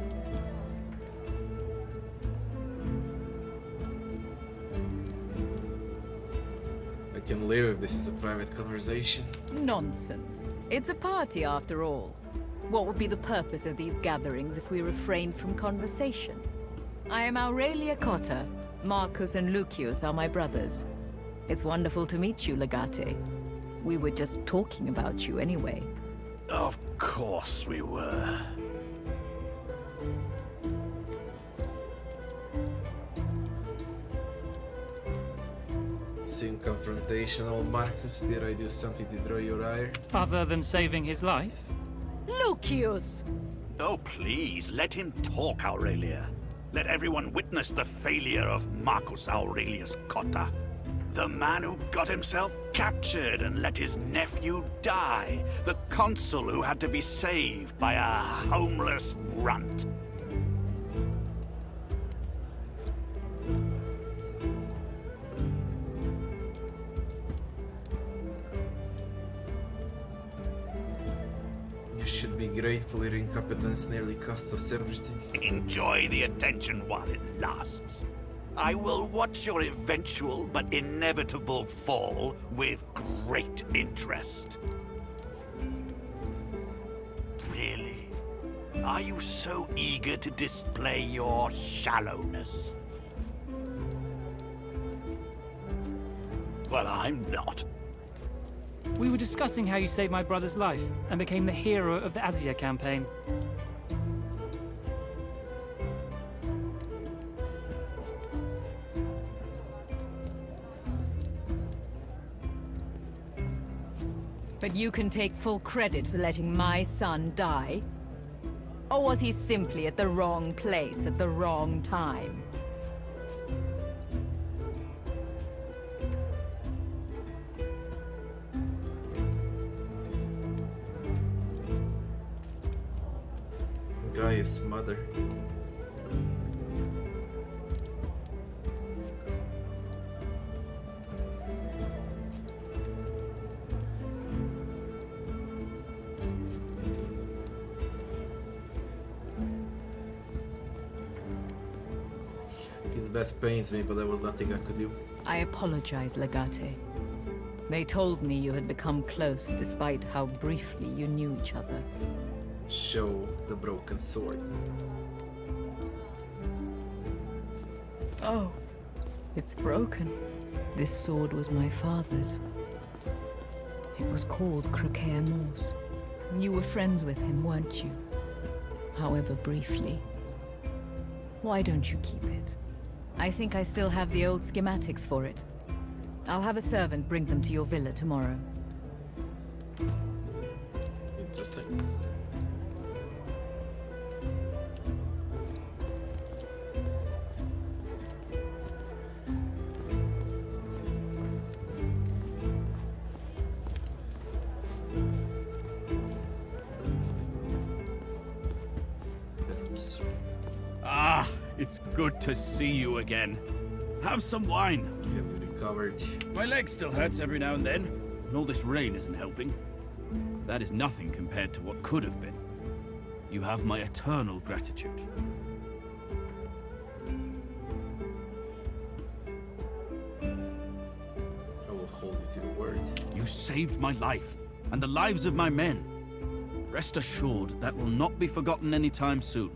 I can live if this is a private conversation. Nonsense. It's a party after all. What would be the purpose of these gatherings if we refrained from conversation? I am Aurelia Cotta. Marcus and Lucius are my brothers. It's wonderful to meet you, Legate. We were just talking about you anyway. Of course we were. Seem confrontational, Marcus. Did I do something to draw your ire? Other than saving his life? Lucius! Oh, please, let him talk, Aurelia. Let everyone witness the failure of Marcus Aurelius Cotta. The man who got himself captured and let his nephew die. The consul who had to be saved by a homeless runt. You should be grateful your incompetence nearly cost us everything. Enjoy the attention while it lasts. I will watch your eventual but inevitable fall with great interest. Really? Are you so eager to display your shallowness? Well, I'm not. We were discussing how you saved my brother's life and became the hero of the Asia campaign. But you can take full credit for letting my son die? Or was he simply at the wrong place at the wrong time? Gaius' mother. His death pains me, but there was nothing I could do. I apologize, Legate. They told me you had become close despite how briefly you knew each other. Show the broken sword. Oh, it's broken. This sword was my father's. It was called Croquet Morse. You were friends with him, weren't you? However briefly. Why don't you keep it? I think I still have the old schematics for it. I'll have a servant bring them to your villa tomorrow. Interesting. Ah, it's good to see you again. Have some wine. Have you recovered? My leg still hurts every now and then, and all this rain isn't helping. That is nothing compared to what could have been. You have my eternal gratitude. I will hold you to your word. You saved my life, and the lives of my men. Rest assured that will not be forgotten anytime soon.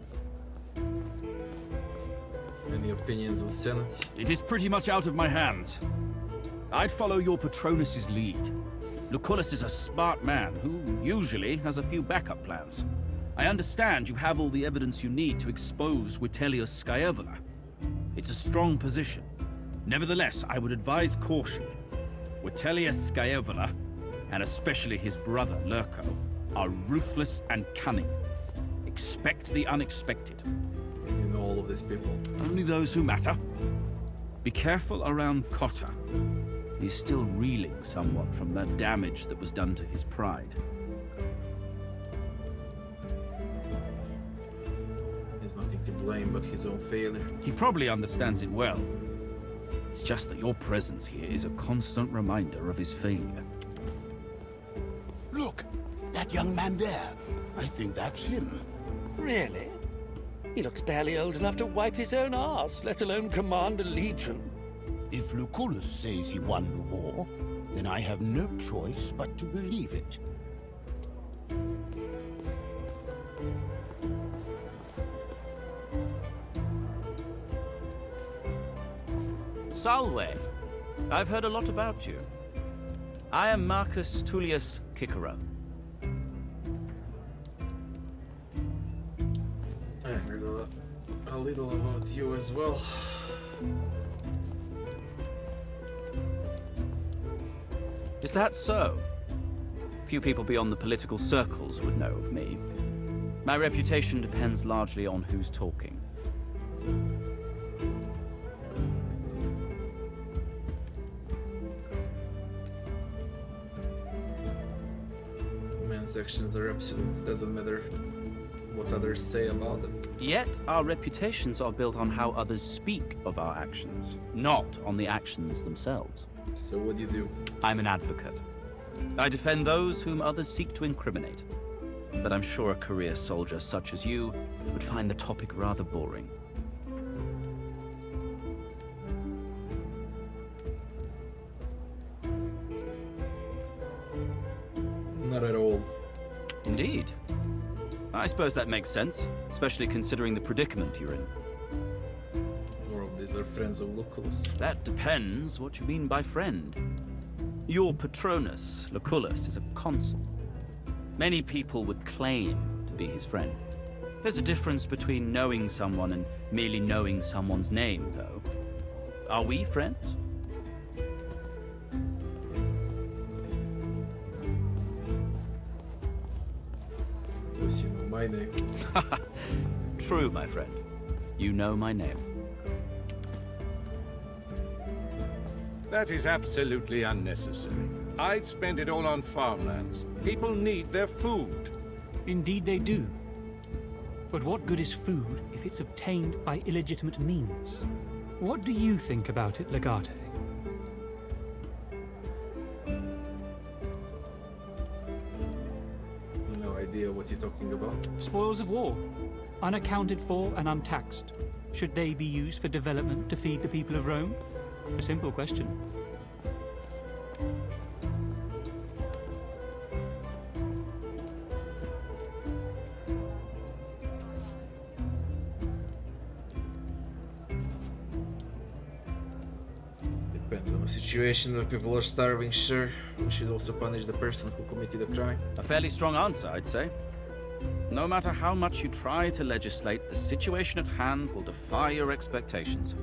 Any opinions on Senate? It is pretty much out of my hands. I'd follow your Patronus's lead. Lucullus is a smart man who usually has a few backup plans. I understand you have all the evidence you need to expose Vitellius Scaevola. It's a strong position. Nevertheless, I would advise caution. Vitellius Scaevola and especially his brother, Lurko, are ruthless and cunning. Expect the unexpected. You know all of these people. Only those who matter. Be careful around Cotta. He's still reeling somewhat from the damage that was done to his pride. He's nothing to blame but his own failure. He probably understands it well. It's just that your presence here is a constant reminder of his failure. Look, that young man there. I think that's him. Really? He looks barely old enough to wipe his own arse, let alone command a legion. If Lucullus says he won the war, then I have no choice but to believe it. Salve. I've heard a lot about you. I am Marcus Tullius Cicero. I heard a little about you as well. Is that so? Few people beyond the political circles would know of me. My reputation depends largely on who's talking. Men's actions are absolute. It doesn't matter what others say about them. Yet, our reputations are built on how others speak of our actions, not on the actions themselves. So what do you do? I'm an advocate. I defend those whom others seek to incriminate. But I'm sure a career soldier such as you would find the topic rather boring. Not at all. Indeed. I suppose that makes sense, especially considering the predicament you're in. More of these are friends of Lucullus. That depends what you mean by friend. Your Patronus, Lucullus, is a consul. Many people would claim to be his friend. There's a difference between knowing someone and merely knowing someone's name, though. Are we friends? Yes, you know my name. True, my friend. You know my name. That is absolutely unnecessary. I'd spend it all on farmlands. People need their food. Indeed they do. But what good is food if it's obtained by illegitimate means? What do you think about it, Legate? No idea what you're talking about. Spoils of war. Unaccounted for and untaxed. Should they be used for development to feed the people of Rome? A simple question. Depends on the situation. If people are starving, sure. We should also punish the person who committed a crime. A fairly strong answer, I'd say. No matter how much you try to legislate, the situation at hand will defy your expectations.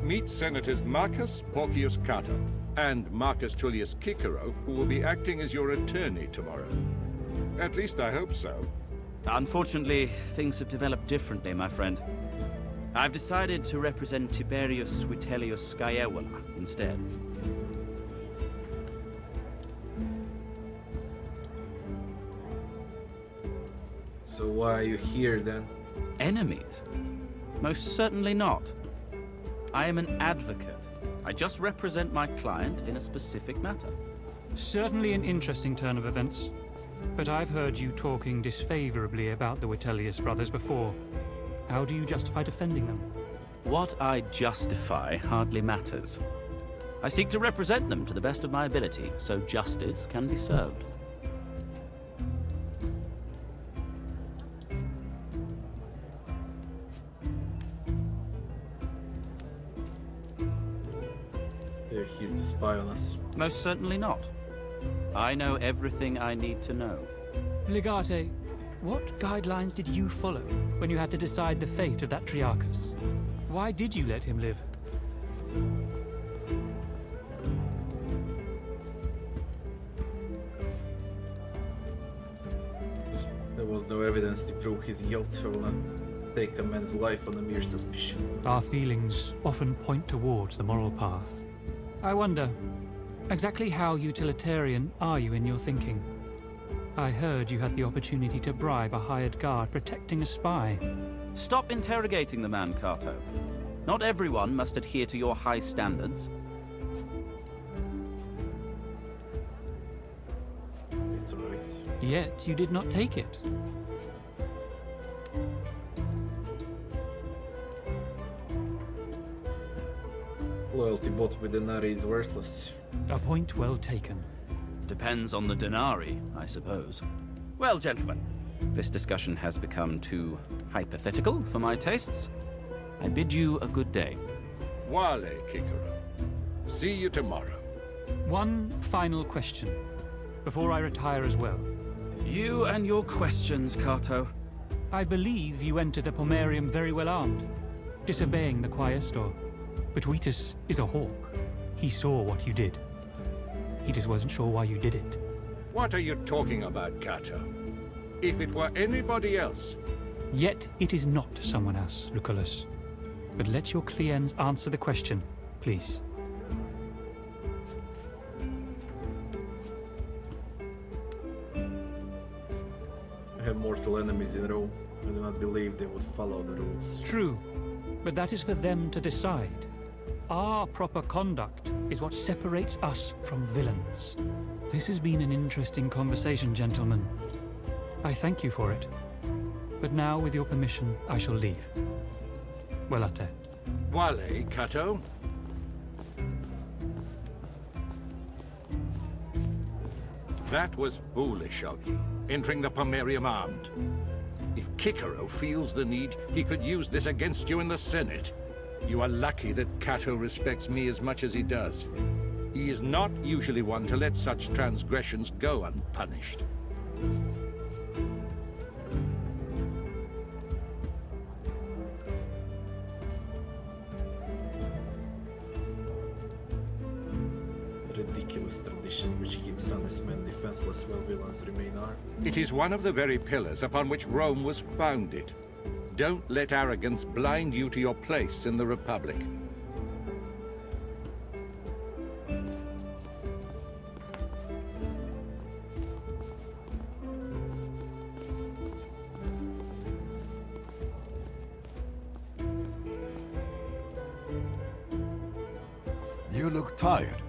Meet Senators Marcus Porcius Cato and Marcus Tullius Cicero, who will be acting as your attorney tomorrow. At least I hope so. Unfortunately, things have developed differently, my friend. I've decided to represent Tiberius Vitellius Scaevola instead. So why are you here then? Enemies? Most certainly not. I am an advocate. I just represent my client in a specific matter. Certainly an interesting turn of events. But I've heard you talking disfavorably about the Vitellius brothers before. How do you justify defending them? What I justify hardly matters. I seek to represent them to the best of my ability, so justice can be served. They're here to spy on us. Most certainly not. I know everything I need to know. Legate, what guidelines did you follow when you had to decide the fate of that Triarchus? Why did you let him live? There was no evidence to prove his guilt. I will not take a man's life on a mere suspicion. Our feelings often point towards the moral path. I wonder, exactly how utilitarian are you in your thinking? I heard you had the opportunity to bribe a hired guard protecting a spy. Stop interrogating the man, Cato. Not everyone must adhere to your high standards. It's alright. Yet you did not take it. Loyalty bought with denarii is worthless. A point well taken. Depends on the denarii, I suppose. Well, gentlemen, this discussion has become too hypothetical for my tastes. I bid you a good day. Wale, Kikero. See you tomorrow. One final question, before I retire as well. You and your questions, Cato. I believe you entered the Pomerium very well armed, disobeying the Quaestor. But Vetus is a hawk. He saw what you did. He just wasn't sure why you did it. What are you talking about, Cato? If it were anybody else... Yet it is not someone else, Lucullus. But let your clients answer the question, please. I have mortal enemies in Rome. I do not believe they would follow the rules. True, but that is for them to decide. Our proper conduct is what separates us from villains. This has been an interesting conversation, gentlemen. I thank you for it. But now, with your permission, I shall leave. Welate. Wale, Cato. That was foolish of you, entering the Pomerium armed. If Kikero feels the need, he could use this against you in the Senate. You are lucky that Cato respects me as much as he does. He is not usually one to let such transgressions go unpunished. A ridiculous tradition which keeps honest men defenseless while villains remain armed. It is one of the very pillars upon which Rome was founded. Don't let arrogance blind you to your place in the Republic. You look tired.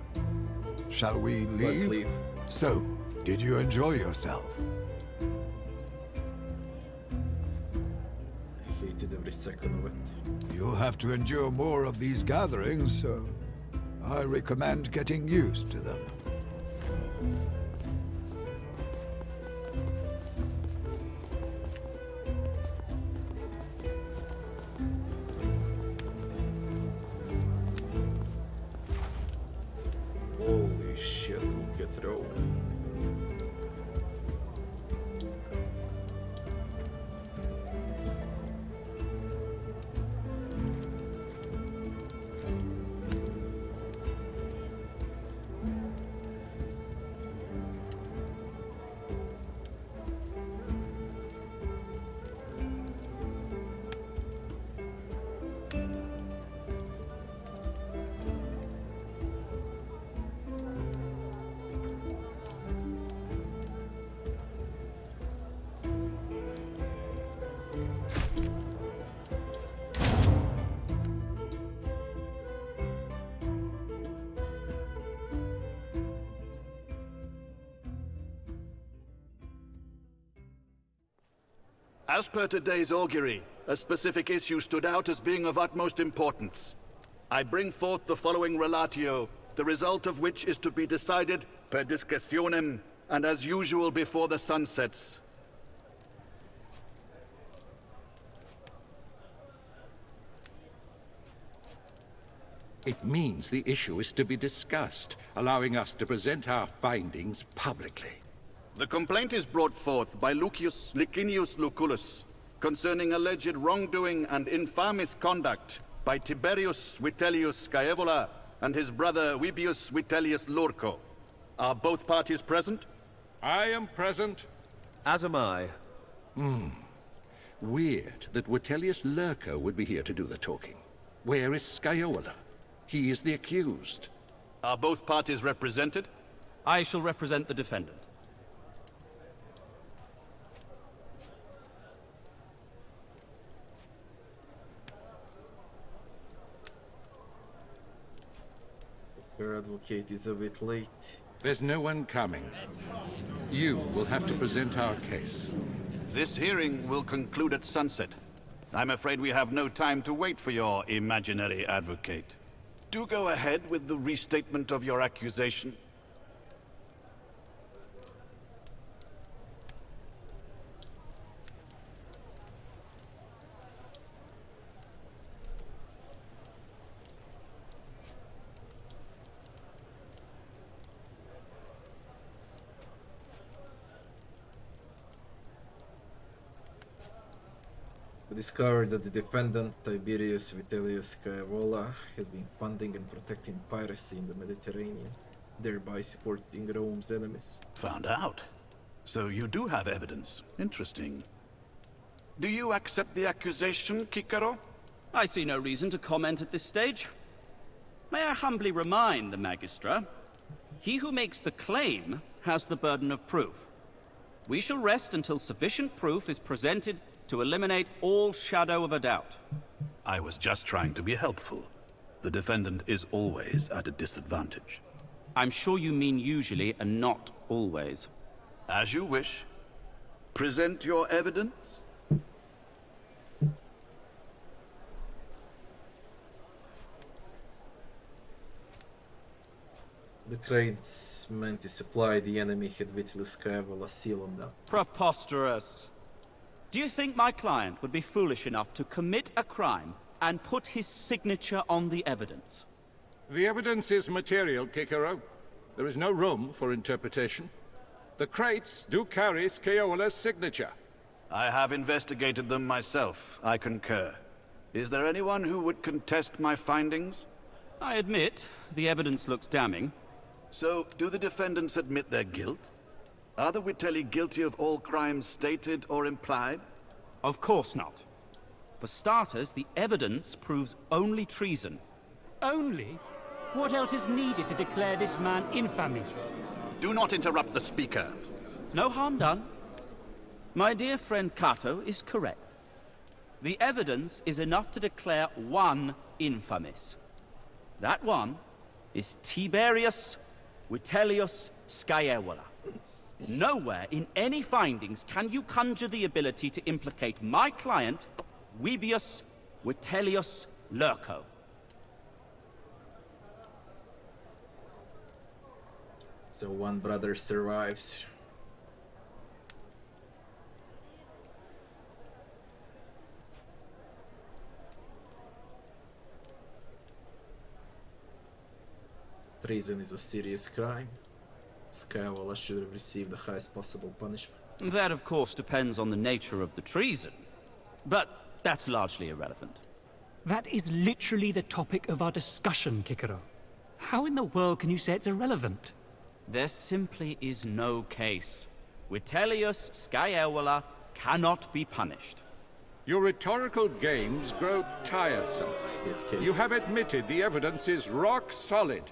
Shall we leave? Let's leave. So, did you enjoy yourself? I hated every second of it. You'll have to endure more of these gatherings, so I recommend getting used to them. Holy shit, look at Rome. As per today's augury, a specific issue stood out as being of utmost importance. I bring forth the following relatio, the result of which is to be decided per discussionem, and as usual before the sun sets. It means the issue is to be discussed, allowing us to present our findings publicly. The complaint is brought forth by Lucius Licinius Lucullus concerning alleged wrongdoing and infamous conduct by Tiberius Vitellius Scaevola and his brother Vibius Vitellius Lurco. Are both parties present? I am present. As am I. Weird that Vitellius Lurco would be here to do the talking. Where is Scaiola? He is the accused. Are both parties represented? I shall represent the defendant. Your advocate is a bit late. There's no one coming. You will have to present our case. This hearing will conclude at sunset. I'm afraid we have no time to wait for your imaginary advocate. Do go ahead with the restatement of your accusation. We discovered that the defendant, Tiberius Vitellius Scaevola, has been funding and protecting piracy in the Mediterranean, thereby supporting Rome's enemies. Found out. So you do have evidence. Interesting. Do you accept the accusation, Cicero? I see no reason to comment at this stage. May I humbly remind the Magistra, he who makes the claim has the burden of proof. We shall rest until sufficient proof is presented to eliminate all shadow of a doubt. I was just trying to be helpful. The defendant is always at a disadvantage. I'm sure you mean usually and not always. As you wish. Present your evidence. The crates meant to supply the enemy had Vitellius Scaevola seal on them. Preposterous. Do you think my client would be foolish enough to commit a crime and put his signature on the evidence? The evidence is material, Cicero. There is no room for interpretation. The crates do carry Scaeola's signature. I have investigated them myself. I concur. Is there anyone who would contest my findings? I admit, the evidence looks damning. So, do the defendants admit their guilt? Are the Vitelli guilty of all crimes stated or implied? Of course not. For starters, the evidence proves only treason. Only? What else is needed to declare this man infamous? Do not interrupt the speaker. No harm done. My dear friend Cato is correct. The evidence is enough to declare one infamous. That one is Tiberius Vitellius Scaevola. Nowhere in any findings can you conjure the ability to implicate my client, Webius Vitellius Lurco. So one brother survives. Treason is a serious crime. Scaevola should have received the highest possible punishment. That, of course, depends on the nature of the treason. But that's largely irrelevant. That is literally the topic of our discussion, Cicero. How in the world can you say it's irrelevant? There simply is no case. Vitellius Scaevola cannot be punished. Your rhetorical games grow tiresome. Yes, Kate. You have admitted the evidence is rock solid.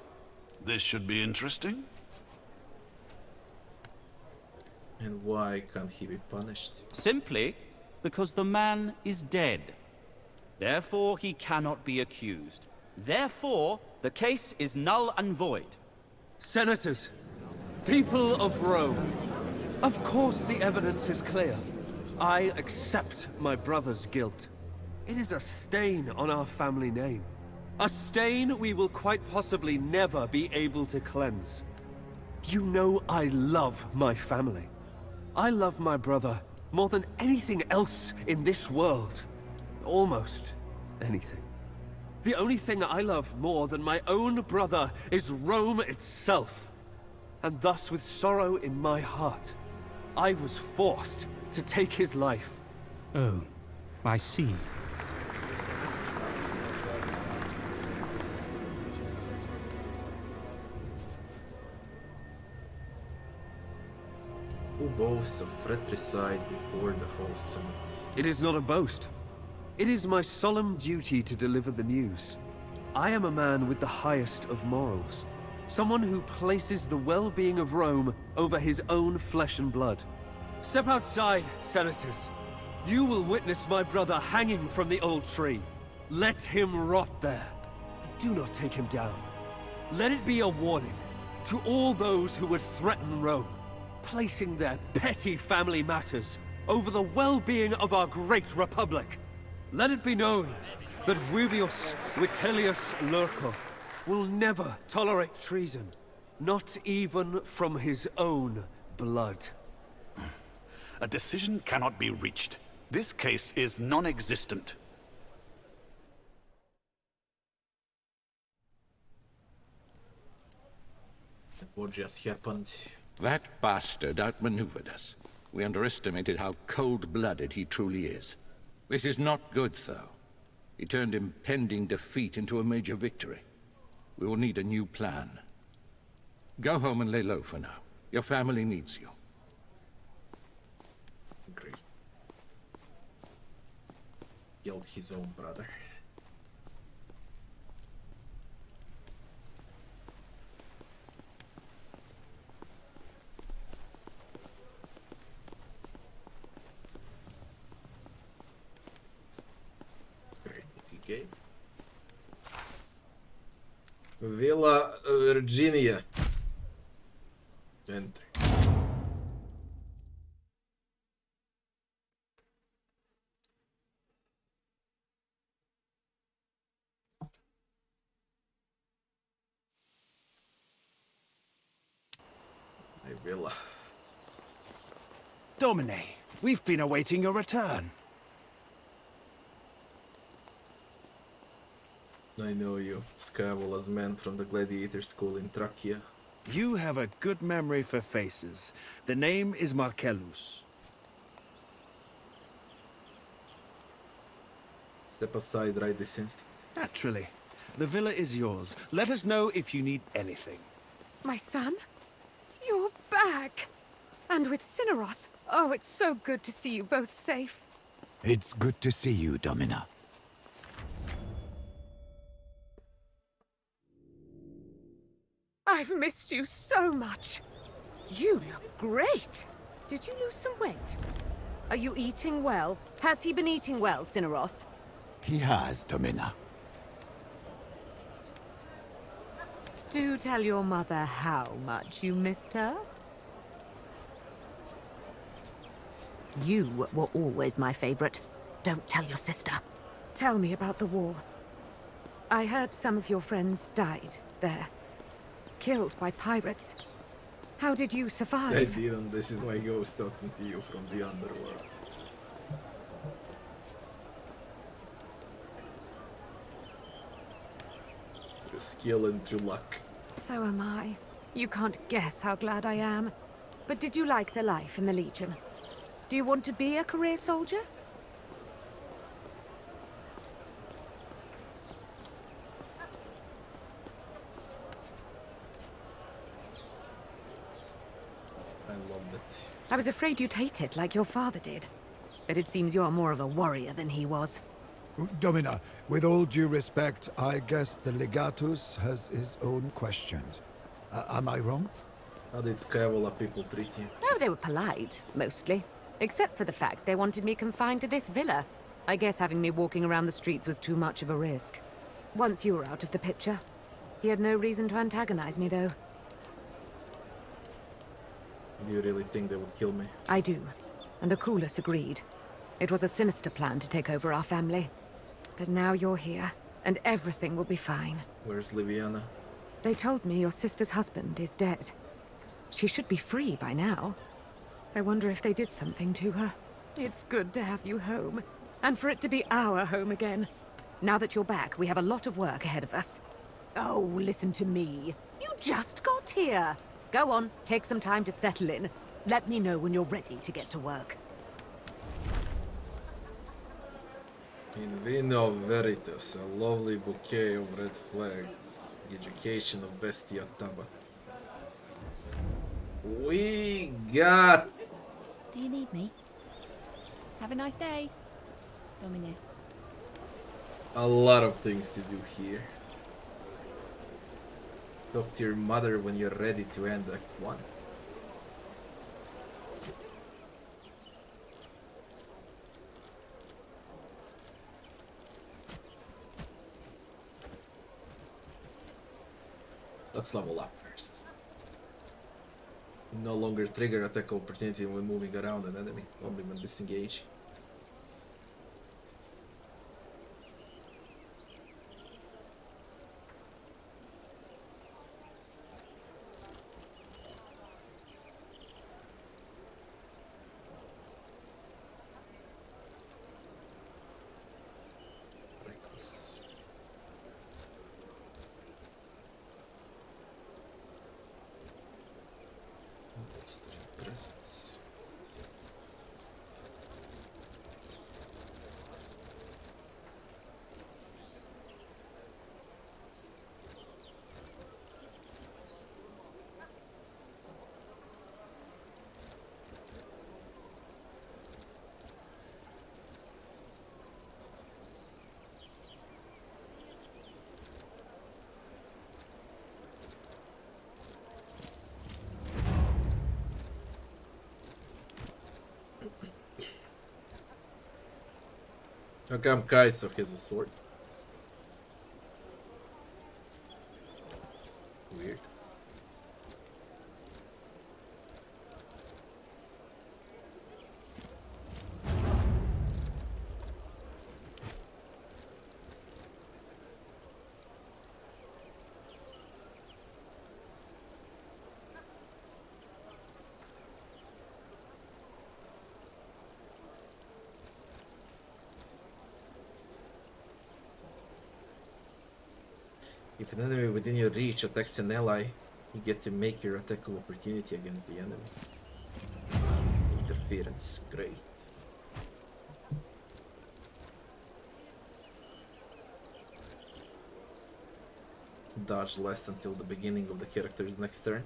This should be interesting. And why can't he be punished? Simply because the man is dead. Therefore, he cannot be accused. Therefore, the case is null and void. Senators, people of Rome, of course the evidence is clear. I accept my brother's guilt. It is a stain on our family name. A stain we will quite possibly never be able to cleanse. You know I love my family. I love my brother more than anything else in this world. Almost anything. The only thing I love more than my own brother is Rome itself. And thus, with sorrow in my heart, I was forced to take his life. Oh, I see. boasts of fratricide before the whole summit. It is not a boast. It is my solemn duty to deliver the news. I am a man with the highest of morals. Someone who places the well-being of Rome over his own flesh and blood. Step outside, senators. You will witness my brother hanging from the old tree. Let him rot there. Do not take him down. Let it be a warning to all those who would threaten Rome, placing their petty family matters over the well-being of our great republic. Let it be known that Rubius Vitellius Lurco will never tolerate treason, not even from his own blood. A decision cannot be reached. This case is non-existent. What just happened? That bastard outmaneuvered us. We underestimated how cold-blooded he truly is. This is not good, though. He turned impending defeat into a major victory. We will need a new plan. Go home and lay low for now. Your family needs you. Great. Killed his own brother. Okay. Villa Virginia. Enter. My villa. Domine, we've been awaiting your return. I know you, Scavola's man from the gladiator school in Trachea. You have a good memory for faces. The name is Marcellus. Step aside right this instant. Naturally. The villa is yours. Let us know if you need anything. My son? You're back! And with Cineros. Oh, it's so good to see you both safe. It's good to see you, Domina. I've missed you so much. You look great. Did you lose some weight? Are you eating well? Has he been eating well, Cineros? He has, Domina. Do tell your mother how much you missed her. You were always my favorite. Don't tell your sister. Tell me about the war. I heard some of your friends died there. Killed by pirates. How did you survive? I didn't. This is my ghost talking to you from the underworld. Through skill and through luck. So am I. You can't guess how glad I am. But did you like the life in the Legion? Do you want to be a career soldier? I was afraid you'd hate it like your father did. But it seems you're more of a warrior than he was. Domina, with all due respect, I guess the Legatus has his own questions. Am I wrong? How did Scaevola people treat you? Oh, they were polite, mostly. Except for the fact they wanted me confined to this villa. I guess having me walking around the streets was too much of a risk. Once you were out of the picture. He had no reason to antagonize me, though. Do you really think they would kill me? I do. And Aculus agreed. It was a sinister plan to take over our family. But now you're here, and everything will be fine. Where's Liviana? They told me your sister's husband is dead. She should be free by now. I wonder if they did something to her. It's good to have you home. And for it to be our home again. Now that you're back, we have a lot of work ahead of us. Oh, listen to me. You just got here. Go on, take some time to settle in. Let me know when you're ready to get to work. In vino veritas, a lovely bouquet of red flags. The education of Bestia Taba. We got Do you need me? Have a nice day, Domine. A lot of things to do here. Talk to your mother when you're ready to end Act 1. Let's level up first. No longer trigger attack opportunity when moving around an enemy, only when disengaged. Presence. How come Kaiso has a sword? Weird. If an enemy within your reach attacks an ally, you get to make your attack of opportunity against the enemy. Interference, great. Dodge less until the beginning of the character's next turn.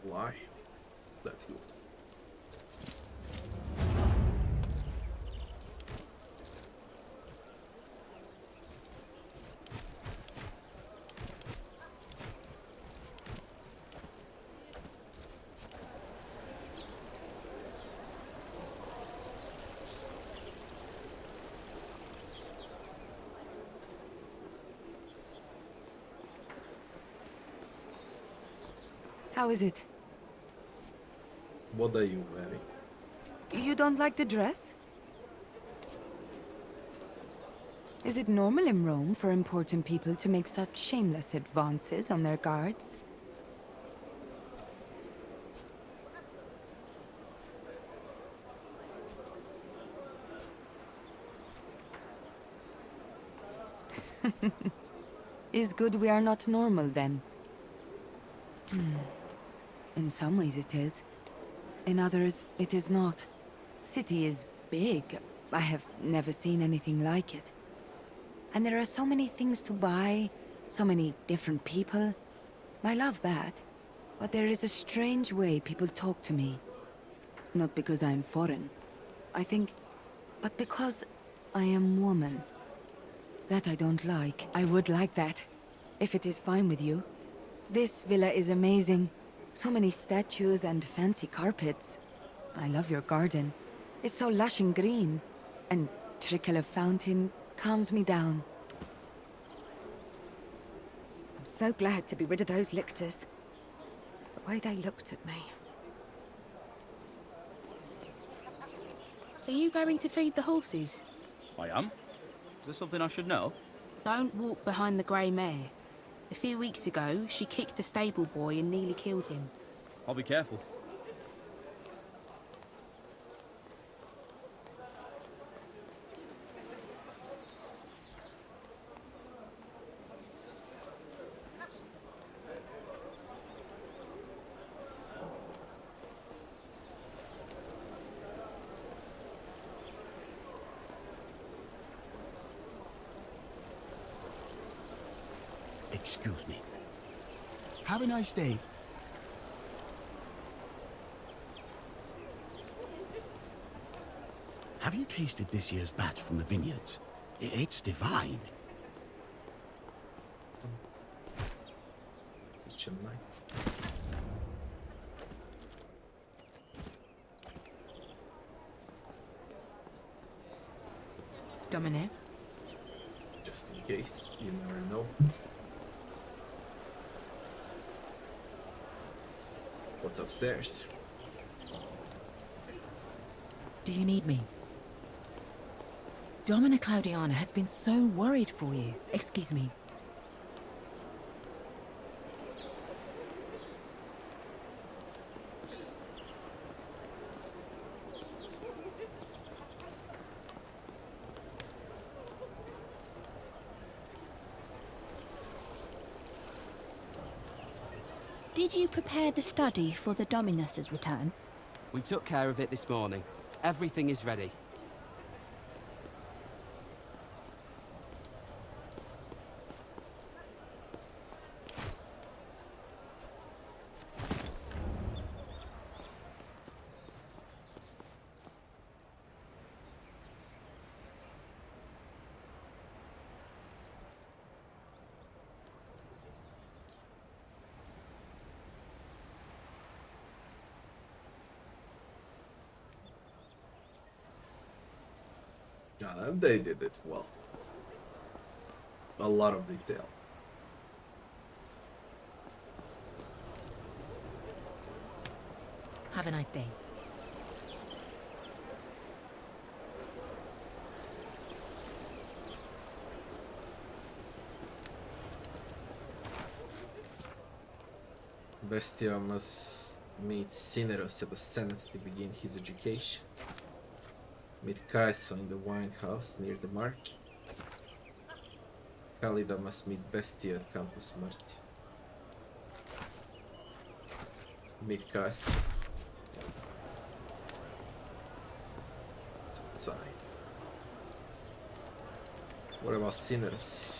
Why? That's good. How is it? What are you wearing? You don't like the dress? Is it normal in Rome for important people to make such shameless advances on their guards? Is good we are not normal then. In some ways it is. In others, it is not. City is big. I have never seen anything like it. And there are so many things to buy, so many different people. I love that. But there is a strange way people talk to me. Not because I am foreign, I think, but because I am woman. That I don't like. I would like that, if it is fine with you. This villa is amazing. So many statues and fancy carpets. I love your garden. It's so lush and green. And trickle of fountain calms me down. I'm so glad to be rid of those lictors. The way they looked at me. Are you going to feed the horses? I am. Is there something I should know? Don't walk behind the grey mare. A few weeks ago, she kicked a stable boy and nearly killed him. I'll be careful. Excuse me. Have a nice day. Have you tasted this year's batch from the vineyards? It's divine. Domine? Just in case, you never know. What's upstairs? Do you need me? Domina Claudiana has been so worried for you. Excuse me. Did you prepare the study for the Dominus's return? We took care of it this morning. Everything is ready. Yeah, they did it well. A lot of detail. Have a nice day. Bestia must meet Cineros at the Senate to begin his education. Meet Caeso in the wine house near the market. Khalida must meet Bestia at Campus Marti. Meet Caeso. It's outside. What about Cineros?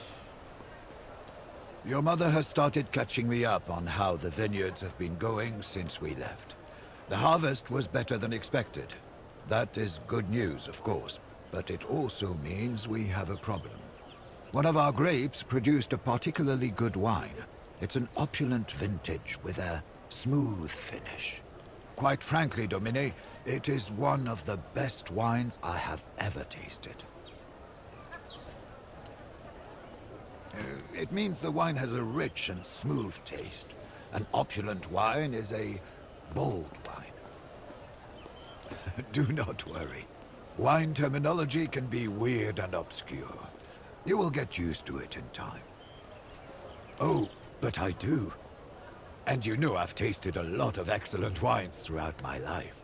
Your mother has started catching me up on how the vineyards have been going since we left. The harvest was better than expected. That is good news, of course, but it also means we have a problem. One of our grapes produced a particularly good wine. It's an opulent vintage with a smooth finish. Quite frankly, Domine, it is one of the best wines I have ever tasted. It means the wine has a rich and smooth taste. An opulent wine is a bold wine. Do not worry. Wine terminology can be weird and obscure. You will get used to it in time. Oh, but I do. And you know I've tasted a lot of excellent wines throughout my life.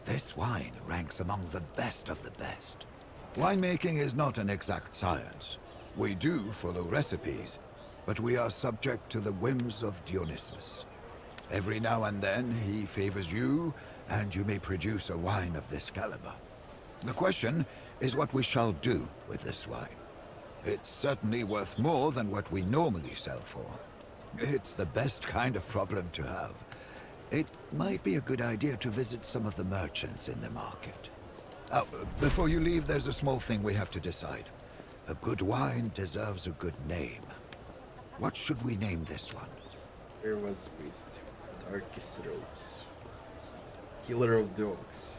This wine ranks among the best of the best. Winemaking is not an exact science. We do follow recipes, but we are subject to the whims of Dionysus. Every now and then he favors you, and you may produce a wine of this caliber. The question is what we shall do with this wine. It's certainly worth more than what we normally sell for. It's the best kind of problem to have. It might be a good idea to visit some of the merchants in the market. Before you leave, there's a small thing we have to decide. A good wine deserves a good name. What should we name this one? There was Beast, Darkest Rose, Killer of Dogs.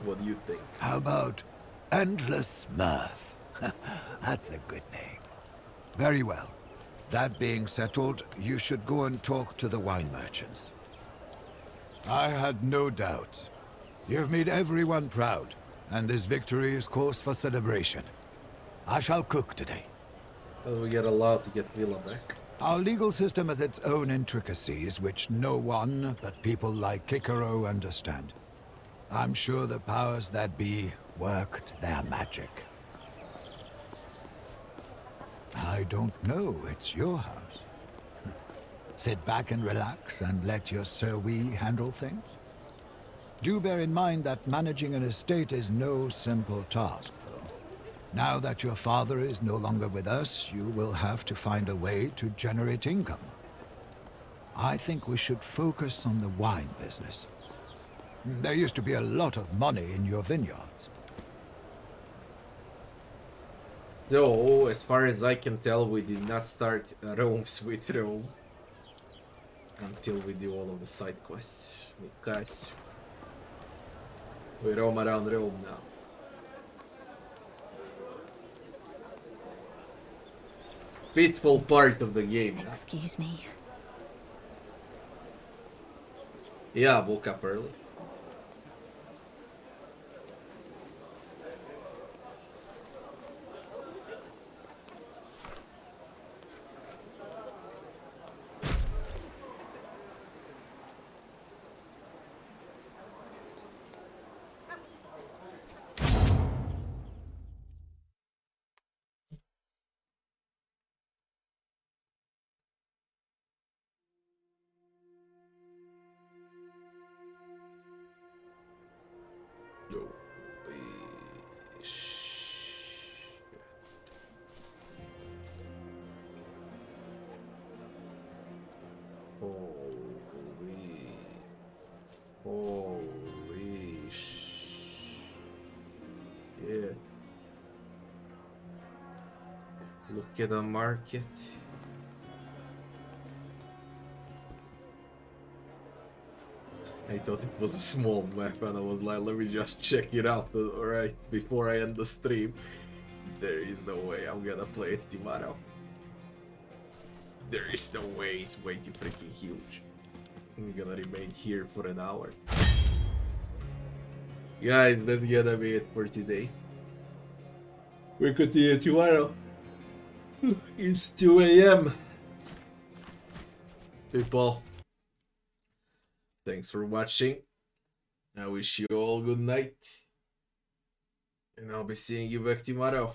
What do you think? How about Endless Mirth? That's a good name. Very well. That being settled, you should go and talk to the wine merchants. I had no doubts. You've made everyone proud, and this victory is cause for celebration. I shall cook today. Will we get allowed to get Villa back? Our legal system has its own intricacies, which no one but people like Kikaro understand. I'm sure the powers that be worked their magic. I don't know, it's your house. Sit back and relax and let your Sir We handle things. Do bear in mind that managing an estate is no simple task, though. Now that your father is no longer with us, you will have to find a way to generate income. I think we should focus on the wine business. There used to be a lot of money in your vineyards. So, as far as I can tell, we did not start roams with Rome until we do all of the side quests. Guys, we roam around Rome now. Peaceful part of the game. Excuse me. Yeah, I woke up early. Holy shit. Look at the market. I thought it was a small map and I was like, let me just check it out right before I end the stream. There is no way I'm gonna play it tomorrow. There is no way, it's way too freaking huge. I'm gonna remain here for an hour. Guys, that's gonna be it for today. We continue tomorrow. It's 2 AM. People, thanks for watching. I wish you all good night. And I'll be seeing you back tomorrow.